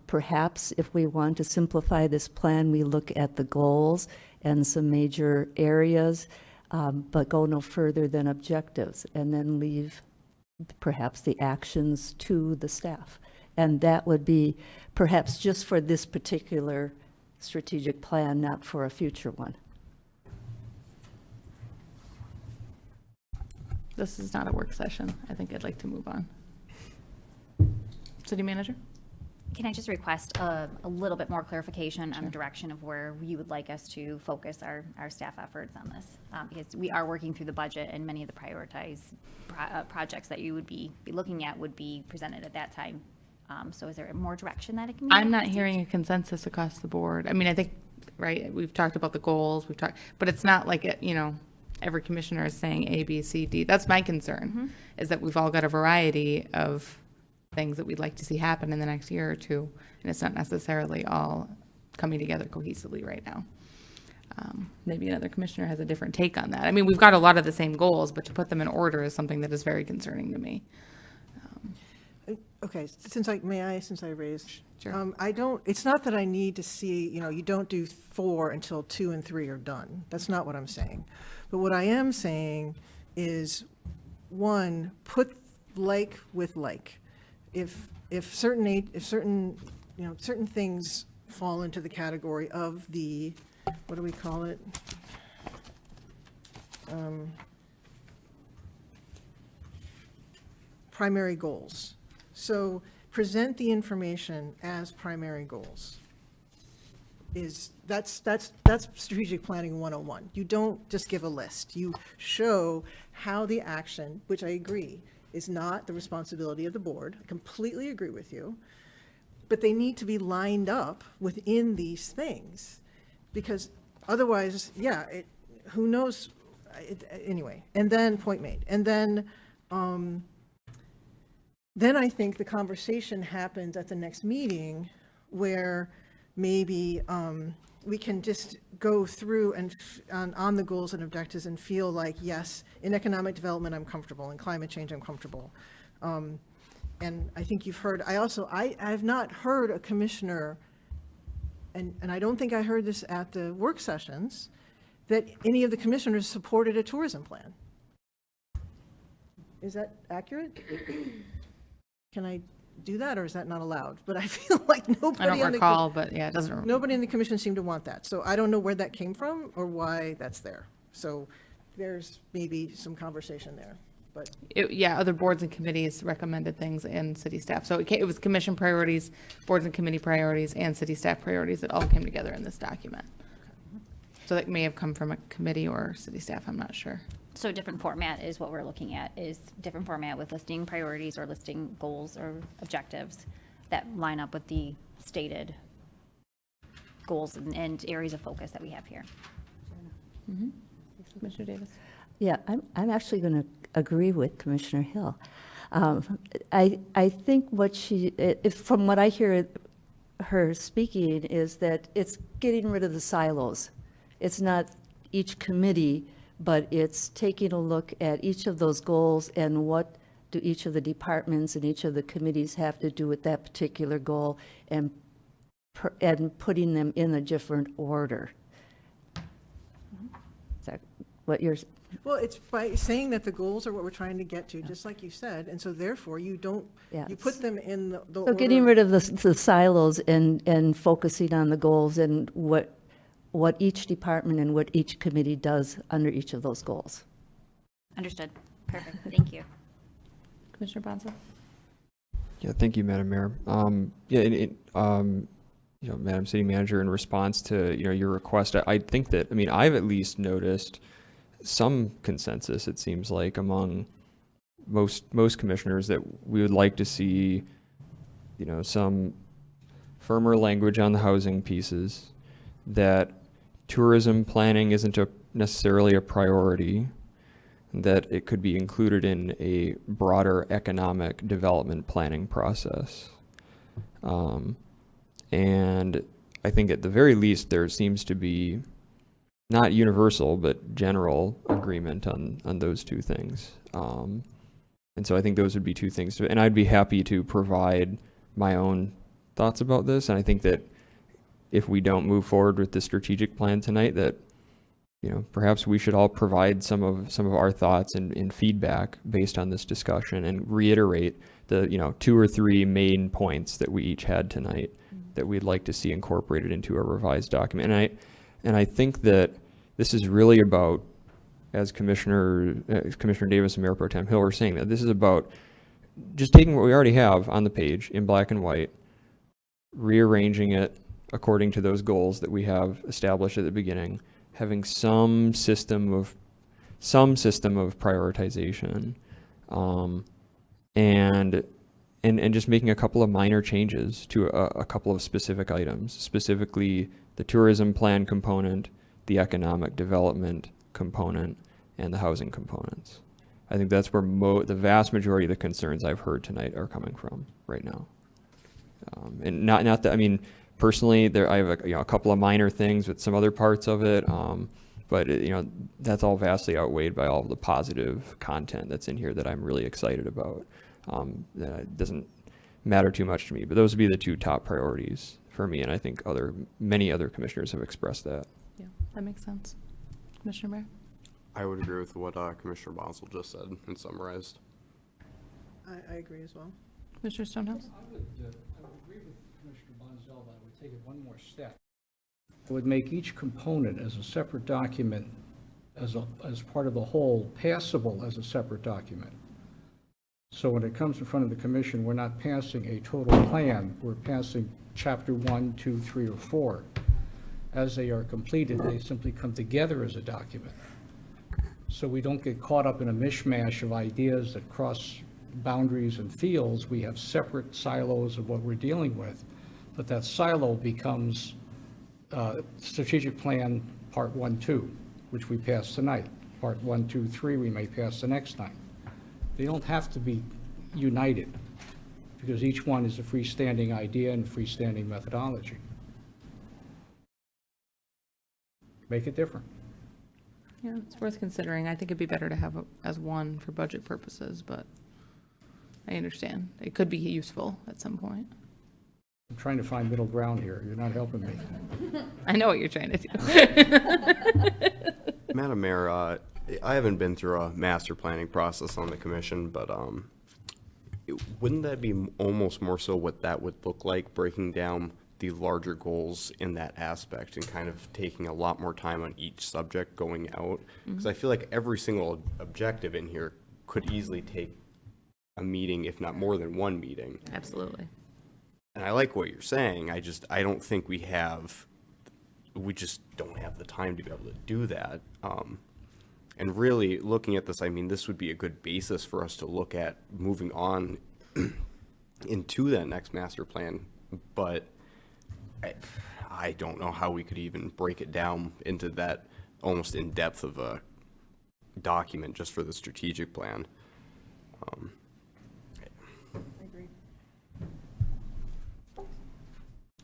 Perhaps if we want to simplify this plan, we look at the goals and some major areas, but go no further than objectives, and then leave perhaps the actions to the staff. And that would be perhaps just for this particular strategic plan, not for a future one. This is not a work session. I think I'd like to move on. City manager? Can I just request a little bit more clarification on the direction of where you would like us to focus our staff efforts on this? Because we are working through the budget, and many of the prioritized projects that you would be looking at would be presented at that time. So is there more direction that it can be? I'm not hearing a consensus across the board. I mean, I think, right, we've talked about the goals, but it's not like, every commissioner is saying A, B, C, D. That's my concern, is that we've all got a variety of things that we'd like to see happen in the next year or two, and it's not necessarily all coming together cohesively right now. Maybe another commissioner has a different take on that. I mean, we've got a lot of the same goals, but to put them in order is something that is very concerning to me. Okay, since I raised. Sure. It's not that I need to see, you don't do 4 until 2 and 3 are done. That's not what I'm saying. But what I am saying is, 1, put like with like. If certain things fall into the category of the, what do we call it? Primary goals. So present the information as primary goals. That's strategic planning 101. You don't just give a list. You show how the action, which I agree, is not the responsibility of the board. I completely agree with you. But they need to be lined up within these things. Because otherwise, who knows? Anyway, and then, point made. And then I think the conversation happens at the next meeting where maybe we can just go through and on the goals and objectives and feel like, yes, in economic development, I'm comfortable. In climate change, I'm comfortable. And I think you've heard, I have not heard a commissioner, and I don't think I heard this at the work sessions, that any of the commissioners supported a tourism plan. Is that accurate? Can I do that, or is that not allowed? But I feel like I nobody don't on the, recall, but yeah, it doesn't. nobody in the commission seemed to want that. So I don't know where that came from or why that's there. So there's maybe some conversation there, but. Other boards and committees recommended things in city staff. So it was commission priorities, boards and committee priorities, and city staff priorities that all came together in this document. So that may have come from a committee or city staff, I'm not sure. So a different format is what we're looking at, is different format with listing priorities or listing goals or objectives that line up with the stated goals and areas of focus that we have here. Commissioner Davis? Yeah, I'm actually going to agree with Commissioner Hill. I think from what I hear her speaking is that it's getting rid of the silos. It's not each committee, but it's taking a look at each of those goals and what do each of the departments and each of the committees have to do with that particular goal, and and putting them in a different order. Is that what you're, Well, it's by saying that the goals are what we're trying to get to, just like you said, and so therefore you don't, you Yes. put them in the so order. getting rid of the silos and focusing on the goals and what each department and what each committee does under each of those goals. Understood. Perfect. Thank you. Commissioner Bonzo? Yeah, thank you, Madam Mayor. You know, Madam City Manager, in response to, you know, your request, I think that, I mean, I've at least noticed some consensus, it seems like, among most commissioners that we would like to see, you know, some firmer language on the housing pieces, that tourism planning isn't necessarily a priority, that it could be included in a broader economic development planning process. And I think at the very least, there seems to be not universal, but general agreement on those two things. And so I think those would be two things. And I'd be happy to provide my own thoughts about this. And I think that if we don't move forward with the strategic plan tonight, that, you know, perhaps we should all provide some of our thoughts and feedback based on this discussion and reiterate the, you know, 2 or 3 main points that we each had tonight that we'd like to see incorporated into a revised document. And I think that this is really about, as Commissioner Davis and Mayor Pro Tem Hill were saying, that this is about just taking what we already have on the page in black and white, rearranging it according to those goals that we have established at the beginning, having some system of prioritization, and just making a couple of minor changes to a couple of specific items, specifically the tourism plan component, the economic development component, and the housing components. I think that's where the vast majority of the concerns I've heard tonight are coming from right now. And not that, I mean, personally, I have a couple of minor things with some other parts of it, but you know, that's all vastly outweighed by all of the positive content that's in here that I'm really excited about. That doesn't matter too much to me, but those would be the 2 top priorities for me, and I think many other commissioners have expressed that. Yeah, that makes sense. Commissioner Mayor? I would agree with what Commissioner Bonsall just said and summarized. I agree as well. Commissioner Stonehouse? I would agree with Commissioner Bonzell, but I would take it one more step. I would make each component as a separate document, as part of the whole, passable as a separate document. So when it comes in front of the commission, we're not passing a total plan, we're passing chapter 1, 2, 3, or 4. As they are completed, they simply come together as a document. So we don't get caught up in a mishmash of ideas that cross boundaries and fields. We have separate silos of what we're dealing with, but that silo becomes strategic plan part 1, 2, which we passed tonight. Part 1, 2, 3, we may pass the next time. They don't have to be united, because each one is a freestanding idea and freestanding methodology. Make it different. Yeah, it's worth considering. I think it'd be better to have it as one for budget purposes, but I understand. It could be useful at some point. I'm trying to find middle ground here. You're not helping me. I know what you're trying to do. Madam Mayor, I haven't been through a master planning process on the commission, but wouldn't that be almost more so what that would look like, breaking down the larger goals in that aspect and kind of taking a lot more time on each subject going out? Because I feel like every single objective in here could easily take a meeting, if not more than one meeting. Absolutely. And I like what you're saying. I don't think we just don't have the time to be able to do that. And really looking at this, I mean, this would be a good basis for us to look at moving on into that next master plan. But I don't know how we could even break it down into that almost in depth of a document just for the strategic plan.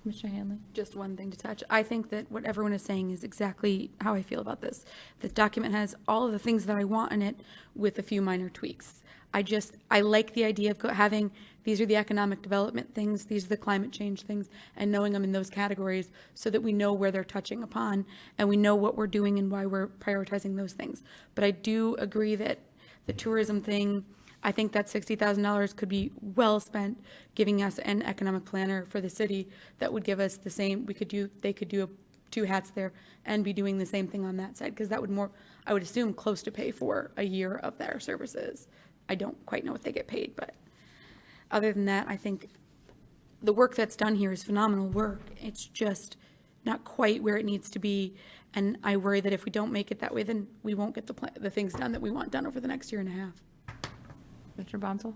Commissioner Hanley? Just one thing to touch. I think that what everyone is saying is exactly how I feel about this. This document has all of the things that I want in it with a few minor tweaks. I like the idea of having, these are the economic development things, these are the climate change things, and knowing them in those categories so that we know where they're touching upon and we know what we're doing and why we're prioritizing those things. But I do agree that the tourism thing, I think that $60,000 could be well spent giving us an economic planner for the city that would give us the same, they could do two hats there and be doing the same thing on that side, because that would I would assume, close to pay for a year of their services. I don't quite know what they get paid, but other than that, I think the work that's done here is phenomenal work. It's just not quite where it needs to be. And I worry that if we don't make it that way, then we won't get the things done that we want done over the next year and a half. Mr. Bonzel?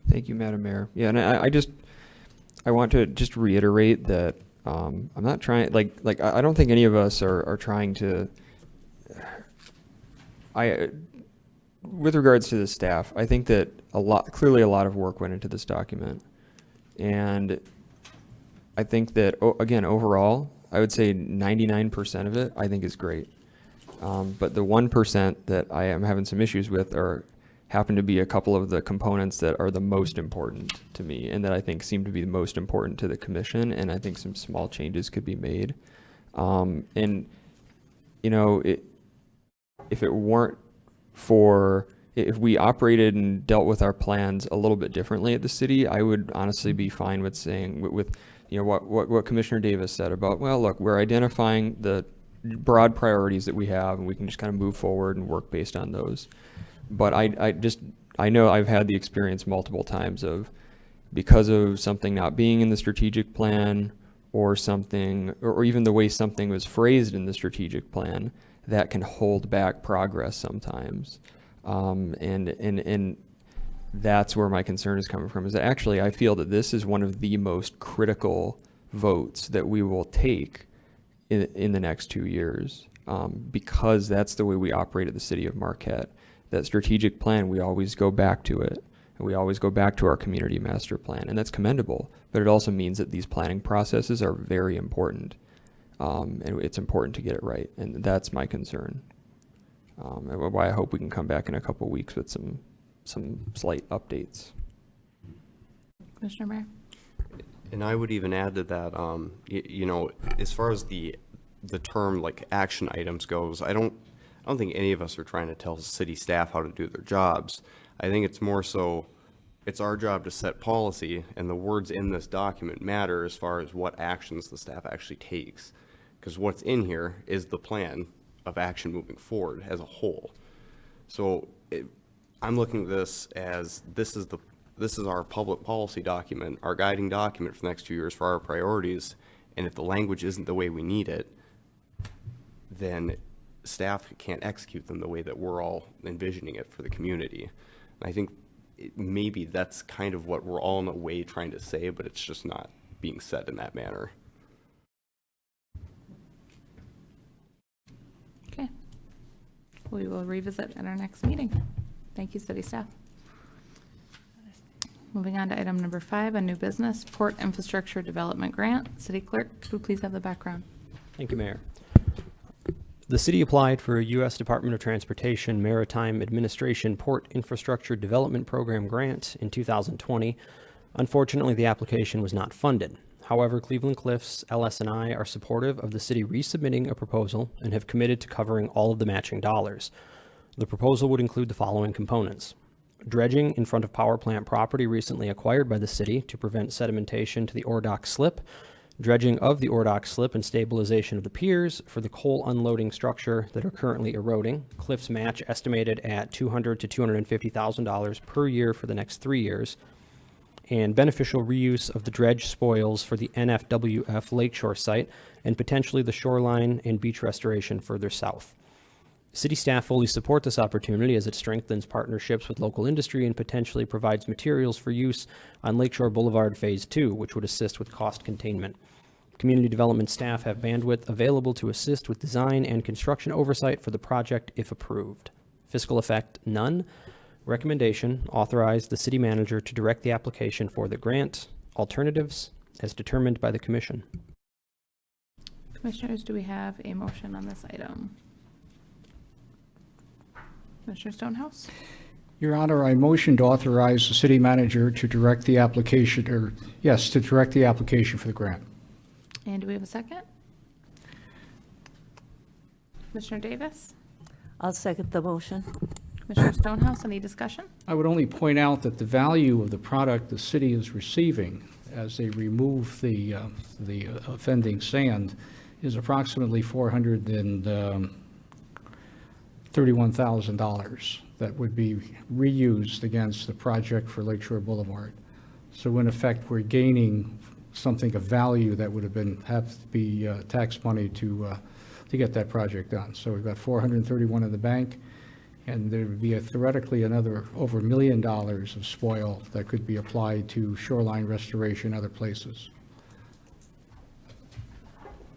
Thank you, Madam Mayor. Yeah, and I want to just reiterate that I'm not trying, I don't think any of us are trying to, with regards to the staff, I think that clearly a lot of work went into this document. And I think that, again, overall, I would say 99% of it I think is great. But the 1% that I am having some issues with happen to be a couple of the components that are the most important to me and that I think seem to be the most important to the commission, and I think some small changes could be made. And, you know, if it weren't if we operated and dealt with our plans a little bit differently at the city, I would honestly be fine with saying, what Commissioner Davis said about, well, look, we're identifying the broad priorities that we have and we can just kind of move forward and work based on those. But I know I've had the experience multiple times of, because of something not being in the strategic plan or something, or even the way something was phrased in the strategic plan, that can hold back progress sometimes. And that's where my concern is coming from, is that actually I feel that this is one of the most critical votes that we will take in the next 2 years, because that's the way we operate at the city of Marquette. That strategic plan, we always go back to it, and we always go back to our community master plan, and that's commendable, but it also means that these planning processes are very important, and it's important to get it right, and that's my concern. And why I hope we can come back in a couple of weeks with some slight updates. Commissioner Mayor? And I would even add to that, you know, as far as the term like action items goes, I don't think any of us are trying to tell city staff how to do their jobs. I think it's more so, it's our job to set policy, and the words in this document matter as far as what actions the staff actually takes. Because what's in here is the plan of action moving forward as a whole. So I'm looking at this as, this is our public policy document, our guiding document for the next 2 years for our priorities. And if the language isn't the way we need it, then staff can't execute them the way that we're all envisioning it for the community. And I think maybe that's kind of what we're all in a way trying to say, but it's just not being said in that manner. Okay. We will revisit at our next meeting. Thank you, city staff. Moving on to item number 5, a new business, Port Infrastructure Development Grant. City Clerk, could we please have the background? Thank you, Mayor. The city applied for a U.S. Department of Transportation Maritime Administration Port Infrastructure Development Program grant in 2020. Unfortunately, the application was not funded. However, Cleveland Cliffs, LS&I are supportive of the city resubmitting a proposal and have committed to covering all of the matching dollars. The proposal would include the following components: dredging in front of power plant property recently acquired by the city to prevent sedimentation to the Ordock slip, dredging of the Ordock slip and stabilization of the piers for the coal unloading structure that are currently eroding. Cliffs match estimated at $200,000 to $250,000 per year for the next 3 years. And beneficial reuse of the dredge spoils for the NFWF Lakeshore site and potentially the shoreline and beach restoration further south. City staff fully support this opportunity as it strengthens partnerships with local industry and potentially provides materials for use on Lakeshore Boulevard Phase 2, which would assist with cost containment. Community development staff have bandwidth available to assist with design and construction oversight for the project if approved. Fiscal effect, none. Recommendation, authorize the city manager to direct the application for the grant. Alternatives, as determined by the commission. Commissioners, do we have a motion on this item? Commissioner Stonehouse? Your Honor, I motion to authorize the city manager to direct the application, to direct the application for the grant. And do we have a second? Commissioner Davis? I'll second the motion. Commissioner Stonehouse, any discussion? I would only point out that the value of the product the city is receiving as they remove the offending sand is approximately $431,000 that would be reused against the project for Lakeshore Boulevard. So in effect, we're gaining something of value that would have to be tax money to get that project done. So we've got 431 in the bank, and there would be theoretically another over $1 million of spoil that could be applied to shoreline restoration other places.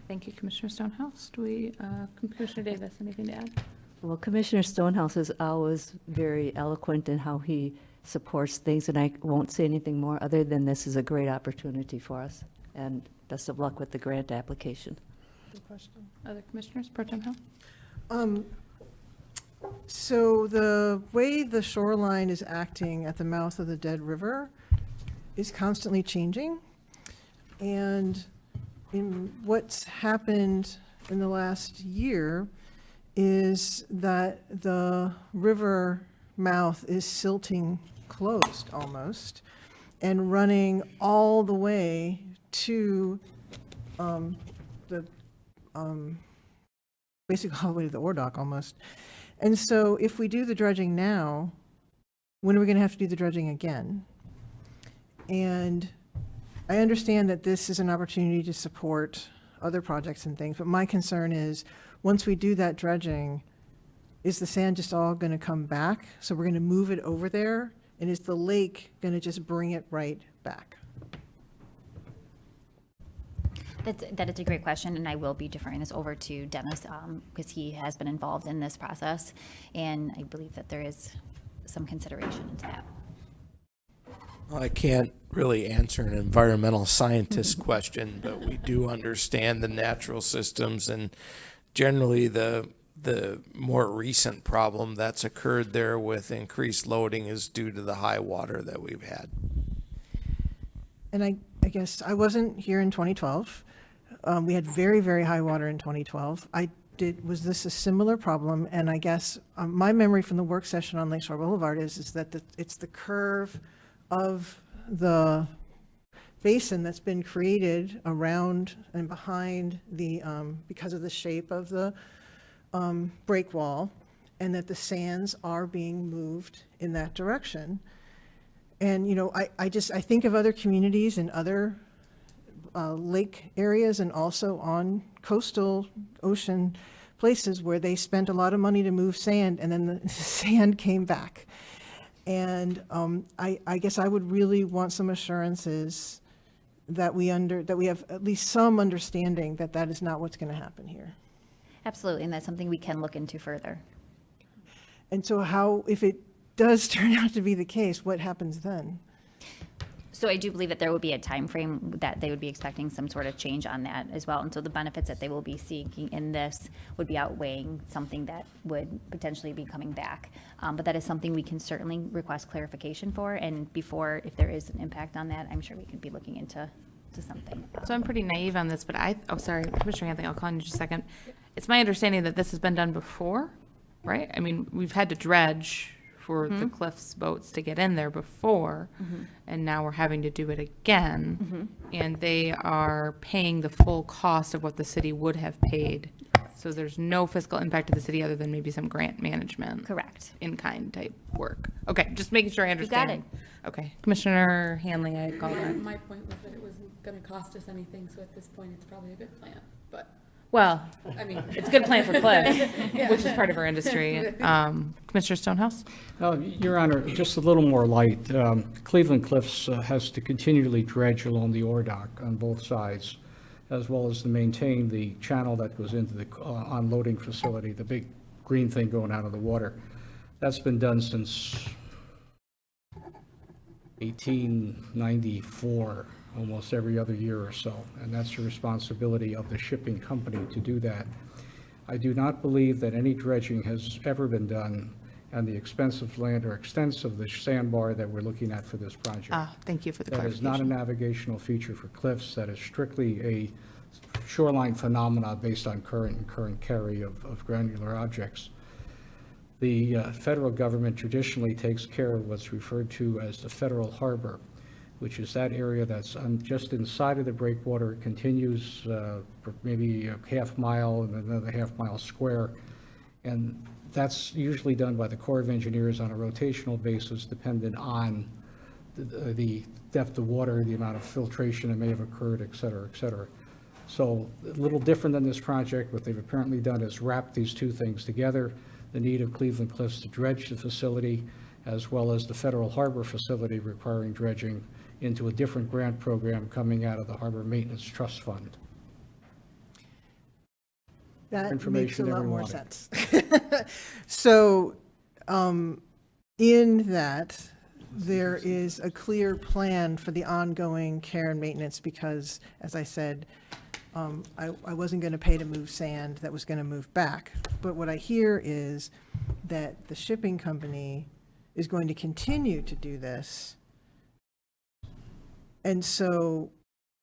Thank you, Commissioner Stonehouse. Commissioner Davis, anything to add? Well, Commissioner Stonehouse is always very eloquent in how he supports things, and I won't say anything more other than this is a great opportunity for us, and best of luck with the grant application. Good question. Other commissioners, Pro Tem Hill? So the way the shoreline is acting at the mouth of the Dead River is constantly changing. And in what's happened in the last year is that the river mouth is silting closed almost and running all the way to basically all the way to the ore dock almost. And so if we do the dredging now, when are we going to have to do the dredging again? And I understand that this is an opportunity to support other projects and things, but my concern is, once we do that dredging, is the sand just all going to come back? So we're going to move it over there, and is the lake going to just bring it right back? That is a great question, and I will be deferring this over to Dennis because he has been involved in this process, and I believe that there is some consideration into that. Well, I can't really answer an environmental scientist question, but we do understand the natural systems, and generally the more recent problem that's occurred there with increased loading is due to the high water that we've had. And I guess I wasn't here in 2012. We had very, very high water in 2012. Was this a similar problem? And I guess my memory from the work session on Lakeshore Boulevard is that it's the curve of the basin that's been created around and behind because of the shape of the break wall, and that the sands are being moved in that direction. And, you know, I think of other communities and other lake areas and also on coastal ocean places where they spent a lot of money to move sand, and then the sand came back. And I guess I would really want some assurances that we have at least some understanding that that is not what's going to happen here. Absolutely, and that's something we can look into further. And so how, if it does turn out to be the case, what happens then? So I do believe that there would be a time frame that they would be expecting some sort of change on that as well. And so the benefits that they will be seeking in this would be outweighing something that would potentially be coming back. But that is something we can certainly request clarification for. And before, if there is an impact on that, I'm sure we could be looking into something. So I'm pretty naive on this, but sorry, Commissioner Anthony, I'll call on you just a second. It's my understanding that this has been done before, right? I mean, we've had to dredge for the Cliffs boats to get in there before, and now we're having to do it again, and they are paying the full cost of what the city would have paid. So there's no fiscal impact to the city other than maybe some grant management. Correct. In-kind type work. Okay, just making sure I understand. You got it. Okay. Commissioner Hanley, I called on. My point was that it wasn't going to cost us anything, so at this point, it's probably a good plan, but, Well, I mean. it's a good plan for Cliff, which is part of our industry. Commissioner Stonehouse? Your Honor, just a little more light. Cleveland Cliffs has to continually dredge along the ore dock on both sides, as well as to maintain the channel that goes into the unloading facility, the big green thing going out of the water. That's been done since 1894, almost every other year or so, and that's the responsibility of the shipping company to do that. I do not believe that any dredging has ever been done and the expensive land or extents of the sandbar that we're looking at for this project. Thank you for the That is not a clarification. navigational feature for cliffs. That is strictly a shoreline phenomena based on current and current carry of granular objects. The federal government traditionally takes care of what's referred to as the federal harbor, which is that area that's just inside of the breakwater, continues for maybe a half mile and another half mile square. And that's usually done by the Corps of Engineers on a rotational basis, dependent on the depth of water, the amount of filtration that may have occurred, et cetera, et cetera. So a little different than this project. What they've apparently done is wrap these two things together, the need of Cleveland Cliffs to dredge the facility, as well as the Federal Harbor facility requiring dredging, into a different grant program coming out of the Harbor Maintenance Trust Fund. That makes a Information lot more everyone sense. So, in that, there is a clear plan for the ongoing care and maintenance because, as I said, I wasn't going to pay to move sand that was going to move back. But what I hear is that the shipping company is going to continue to do this. And so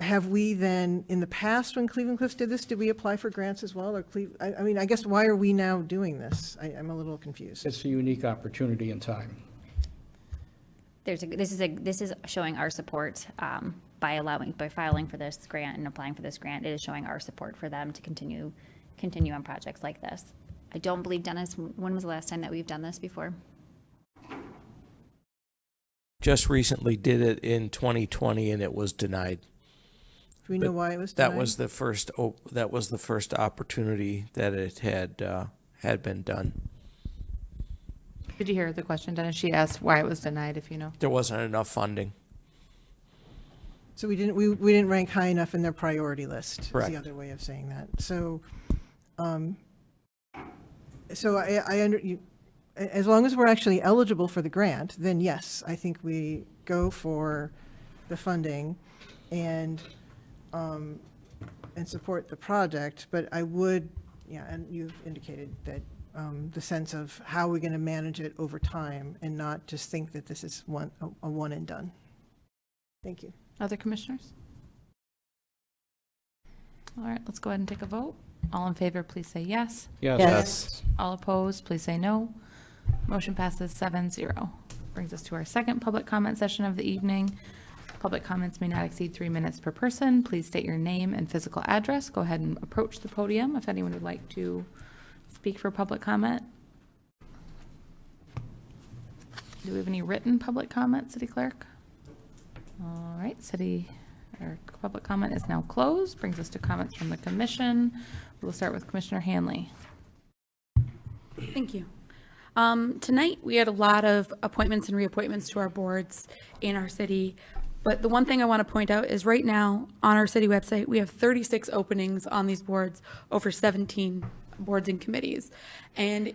have we then, in the past, when Cleveland Cliffs did this, did we apply for grants as well? Or I mean, I guess, why are we now doing this? I'm a little confused. It's a unique opportunity in time. This is showing our support by filing for this grant and applying for this grant. It is showing our support for them to continue on projects like this. I don't believe, Dennis, when was the last time that we've done this before? Just recently did it in 2020 and it was denied. Do we know But why it was denied? That was the first opportunity that it had been done. Did you hear the question, Dennis? She asked why it was denied, if you know. There wasn't enough funding. So we didn't rank high enough in their priority list, is Correct. the other way of saying that. So, as long as we're actually eligible for the grant, then yes, I think we go for the funding and support the project. But I would, and you've indicated that the sense of how we're going to manage it over time and not just think that this is a one and done. Thank you. Other commissioners? All right, let's go ahead and take a vote. All in favor, please say yes. Yes. All opposed, please say no. Motion passes 7-0. Brings us to our second public comment session of the evening. Public comments may not exceed 3 minutes per person. Please state your name and physical address. Go ahead and approach the podium if anyone would like to speak for public comment. Do we have any written public comment, City Clerk? All right, public comment is now closed. Brings us to comments from the commission. We'll start with Commissioner Hanley. Thank you. Tonight, we had a lot of appointments and reappointments to our boards in our city. But the one thing I want to point out is right now on our city website, we have 36 openings on these boards, over 17 boards and committees. And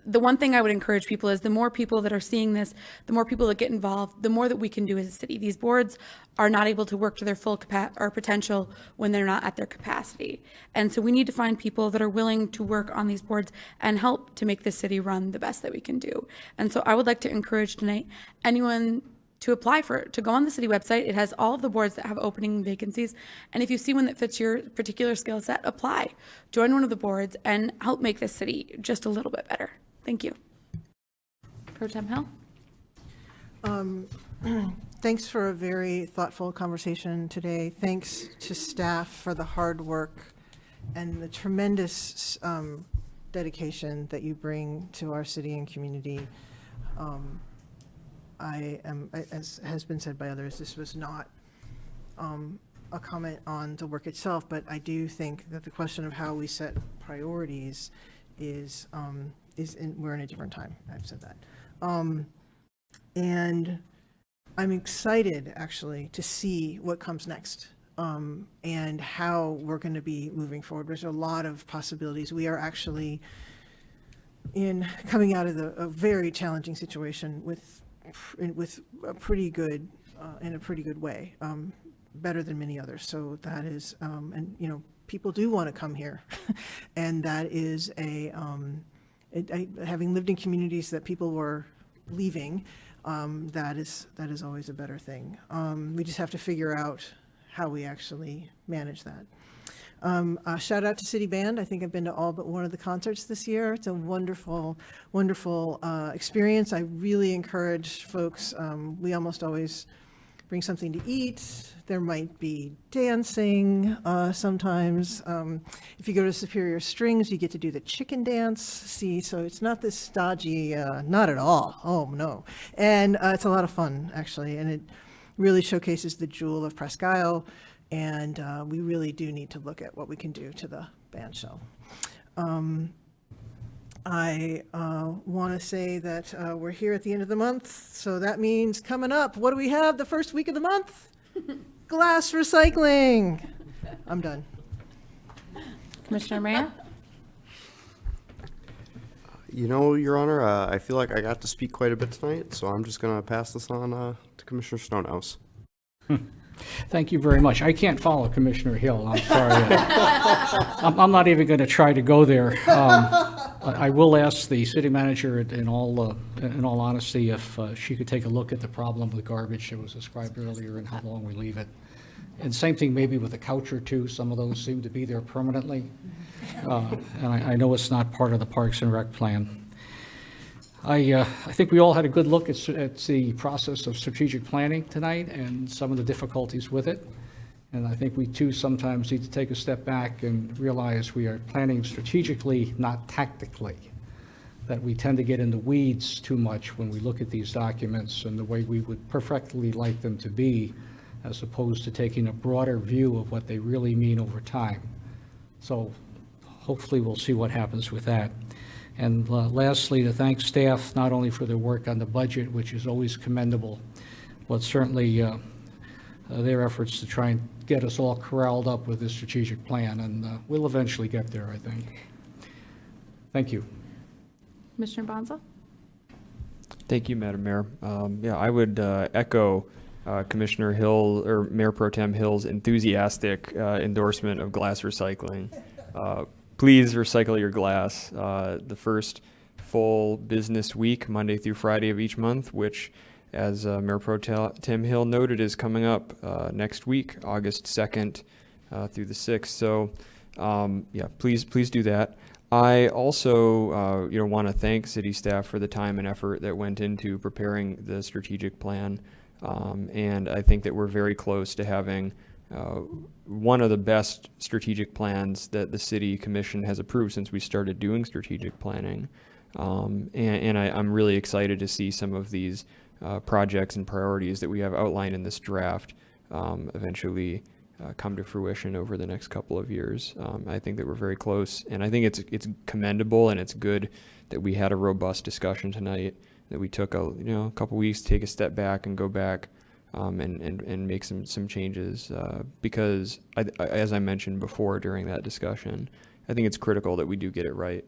the one thing I would encourage people is the more people that are seeing this, the more people that get involved, the more that we can do as a city. These boards are not able to work to their full potential when they're not at their capacity. And so we need to find people that are willing to work on these boards and help to make this city run the best that we can do. And so I would like to encourage tonight anyone to apply for it, to go on the city website. It has all of the boards that have opening vacancies. And if you see one that fits your particular skill set, apply. Join one of the boards and help make this city just a little bit better. Thank you. Pro Tem Hill? Thanks for a very thoughtful conversation today. Thanks to staff for the hard work and the tremendous dedication that you bring to our city and community. As has been said by others, this was not a comment on the work itself, but I do think that the question of how we set priorities we're in a different time. I've said that. And I'm excited, actually, to see what comes next and how we're going to be moving forward. There's a lot of possibilities. We are actually coming out of a very challenging situation with a pretty good, in a pretty good way, better than many others. So that is, and people do want to come here, and that is having lived in communities that people were leaving, that is always a better thing. We just have to figure out how we actually manage that. Shout out to City Band. I think I've been to all but one of the concerts this year. It's a wonderful, wonderful experience. I really encourage folks. We almost always bring something to eat. There might be dancing sometimes. If you go to Superior Strings, you get to do the chicken dance. See, so it's not this stodgy, not at all. Oh, no. And it's a lot of fun, actually, and it really showcases the jewel of Presque Isle. And we really do need to look at what we can do to the band shell. I want to say that we're here at the end of the month, so that means coming up, what do we have the first week of the month? Glass recycling. I'm done. Commissioner Mayer? You know, Your Honor, I feel like I got to speak quite a bit tonight, so I'm just going to pass this on to Commissioner Stonehouse. Thank you very much. I can't follow Commissioner Hill. I'm sorry. I'm not even going to try to go there. I will ask the city manager, in all honesty, if she could take a look at the problem with garbage that was described earlier and how long we leave it. And same thing maybe with a couch or two. Some of those seem to be there permanently. And I know it's not part of the Parks and Rec plan. I think we all had a good look at the process of strategic planning tonight and some of the difficulties with it. And I think we too sometimes need to take a step back and realize we are planning strategically, not tactically. That we tend to get in the weeds too much when we look at these documents and the way we would perfectly like them to be, as opposed to taking a broader view of what they really mean over time. So hopefully we'll see what happens with that. And lastly, to thank staff not only for their work on the budget, which is always commendable, but certainly their efforts to try and get us all corralled up with this strategic plan, and we'll eventually get there, I think. Thank you. Commissioner Bonza? Thank you, Madam Mayor. Yeah, I would echo Commissioner Hill, or Mayor Pro Tem Hill's enthusiastic endorsement of glass recycling. Please recycle your glass. The first full business week, Monday through Friday of each month, which, as Mayor Pro Tem Hill noted, is coming up next week, August 2nd through the 6th. So, yeah, please do that. I also, want to thank city staff for the time and effort that went into preparing the strategic plan, and I think that we're very close to having one of the best strategic plans that the city commission has approved since we started doing strategic planning. And I'm really excited to see some of these projects and priorities that we have outlined in this draft eventually come to fruition over the next couple of years. I think that we're very close, and I think it's commendable, and it's good that we had a robust discussion tonight, that we took a couple weeks to take a step back and go back and make some changes, because as I mentioned before during that discussion, I think it's critical that we do get it right,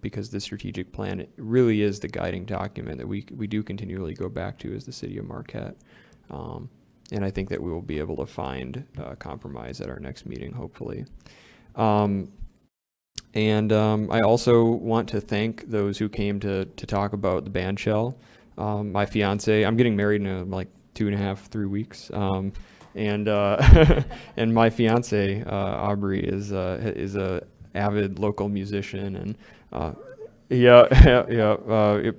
because the strategic plan really is the guiding document that we do continually go back to as the city of Marquette. And I think that we will be able to find compromise at our next meeting, hopefully. I also want to thank those who came to talk about the band shell. My fiance, I'm getting married in like 2.5-3 weeks, and my fiance Aubrey is a avid local musician, and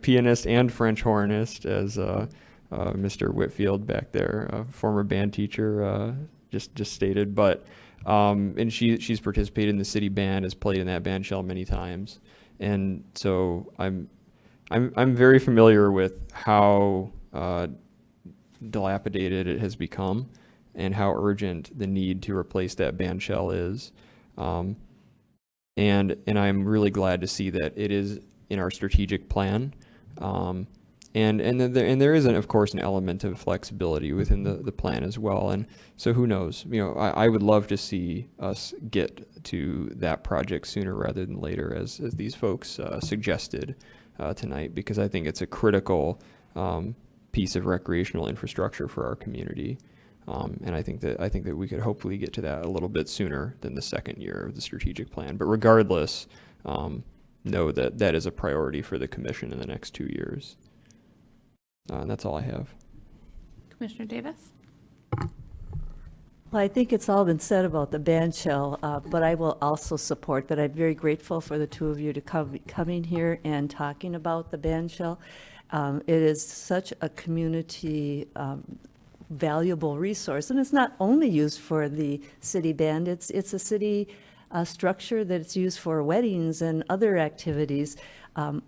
pianist and French hornist, as Mr. Whitfield back there, a former band teacher, just stated. But and she's participated in the city band, has played in that band shell many times, and so I'm very familiar with how dilapidated it has become, and how urgent the need to replace that band shell is. And I'm really glad to see that it is in our strategic plan. And there is, of course, an element of flexibility within the plan as well. And so who knows? I would love to see us get to that project sooner rather than later, as these folks suggested tonight, because I think it's a critical piece of recreational infrastructure for our community. And I think that we could hopefully get to that a little bit sooner than the second year of the strategic plan. But regardless, know that that is a priority for the commission in the next 2 years. And that's all I have. Commissioner Davis? Well, I think it's all been said about the band shell, but I will also support that. I'm very grateful for the two of you to coming here and talking about the band shell. It is such a community valuable resource, and it's not only used for the city band. It's a city structure that it's used for weddings and other activities.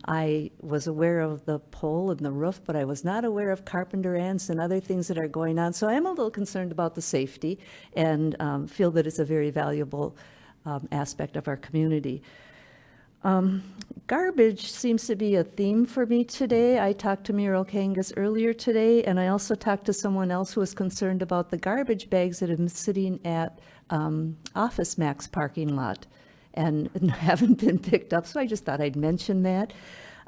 I was aware of the pole and the roof, but I was not aware of carpenter ants and other things that are going on. So I'm a little concerned about the safety and feel that it's a very valuable aspect of our community. Garbage seems to be a theme for me today. I talked to Muriel Kangas earlier today, and I also talked to someone else who was concerned about the garbage bags that have been sitting at Office Max parking lot and haven't been picked up. So I just thought I'd mention that.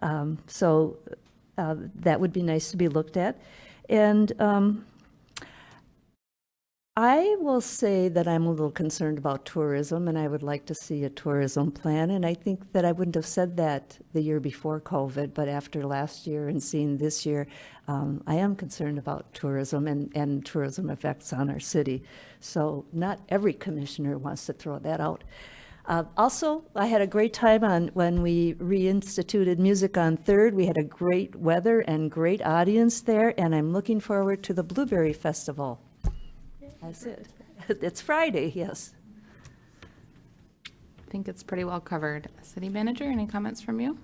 That would be nice to be looked at. And I will say that I'm a little concerned about tourism, and I would like to see a tourism plan. And I think that I wouldn't have said that the year before COVID, but after last year and seeing this year, I am concerned about tourism and tourism effects on our city. So not every commissioner wants to throw that out. Also, I had a great time when we reinstituted Music on Third. We had a great weather and great audience there, and I'm looking forward to the Blueberry Festival. That's it. It's Friday, yes. I think it's pretty well covered. City Manager, any comments from you?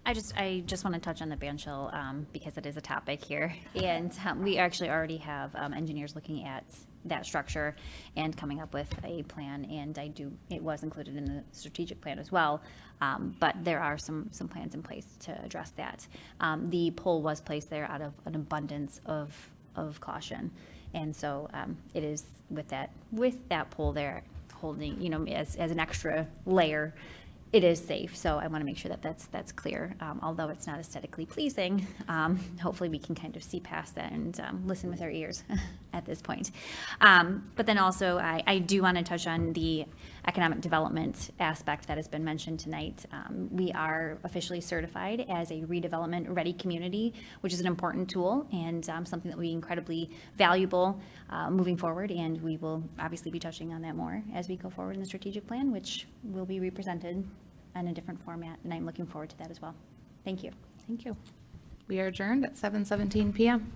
I just want to touch on the band shell because it is a topic here. And we actually already have engineers looking at that structure and coming up with a plan. And it was included in the strategic plan as well. But there are some plans in place to address that. The pole was placed there out of an abundance of caution. And so it is with that pole there holding, as an extra layer, it is safe. So I want to make sure that that's clear. Although it's not aesthetically pleasing, hopefully we can kind of see past that and listen with our ears at this point. But then also I do want to touch on the economic development aspect that has been mentioned tonight. We are officially certified as a redevelopment ready community, which is an important tool and something that will be incredibly valuable moving forward. And we will obviously be touching on that more as we go forward in the strategic plan, which will be represented in a different format. And I'm looking forward to that as well. Thank you. Thank you. We are adjourned at 7:17 p.m.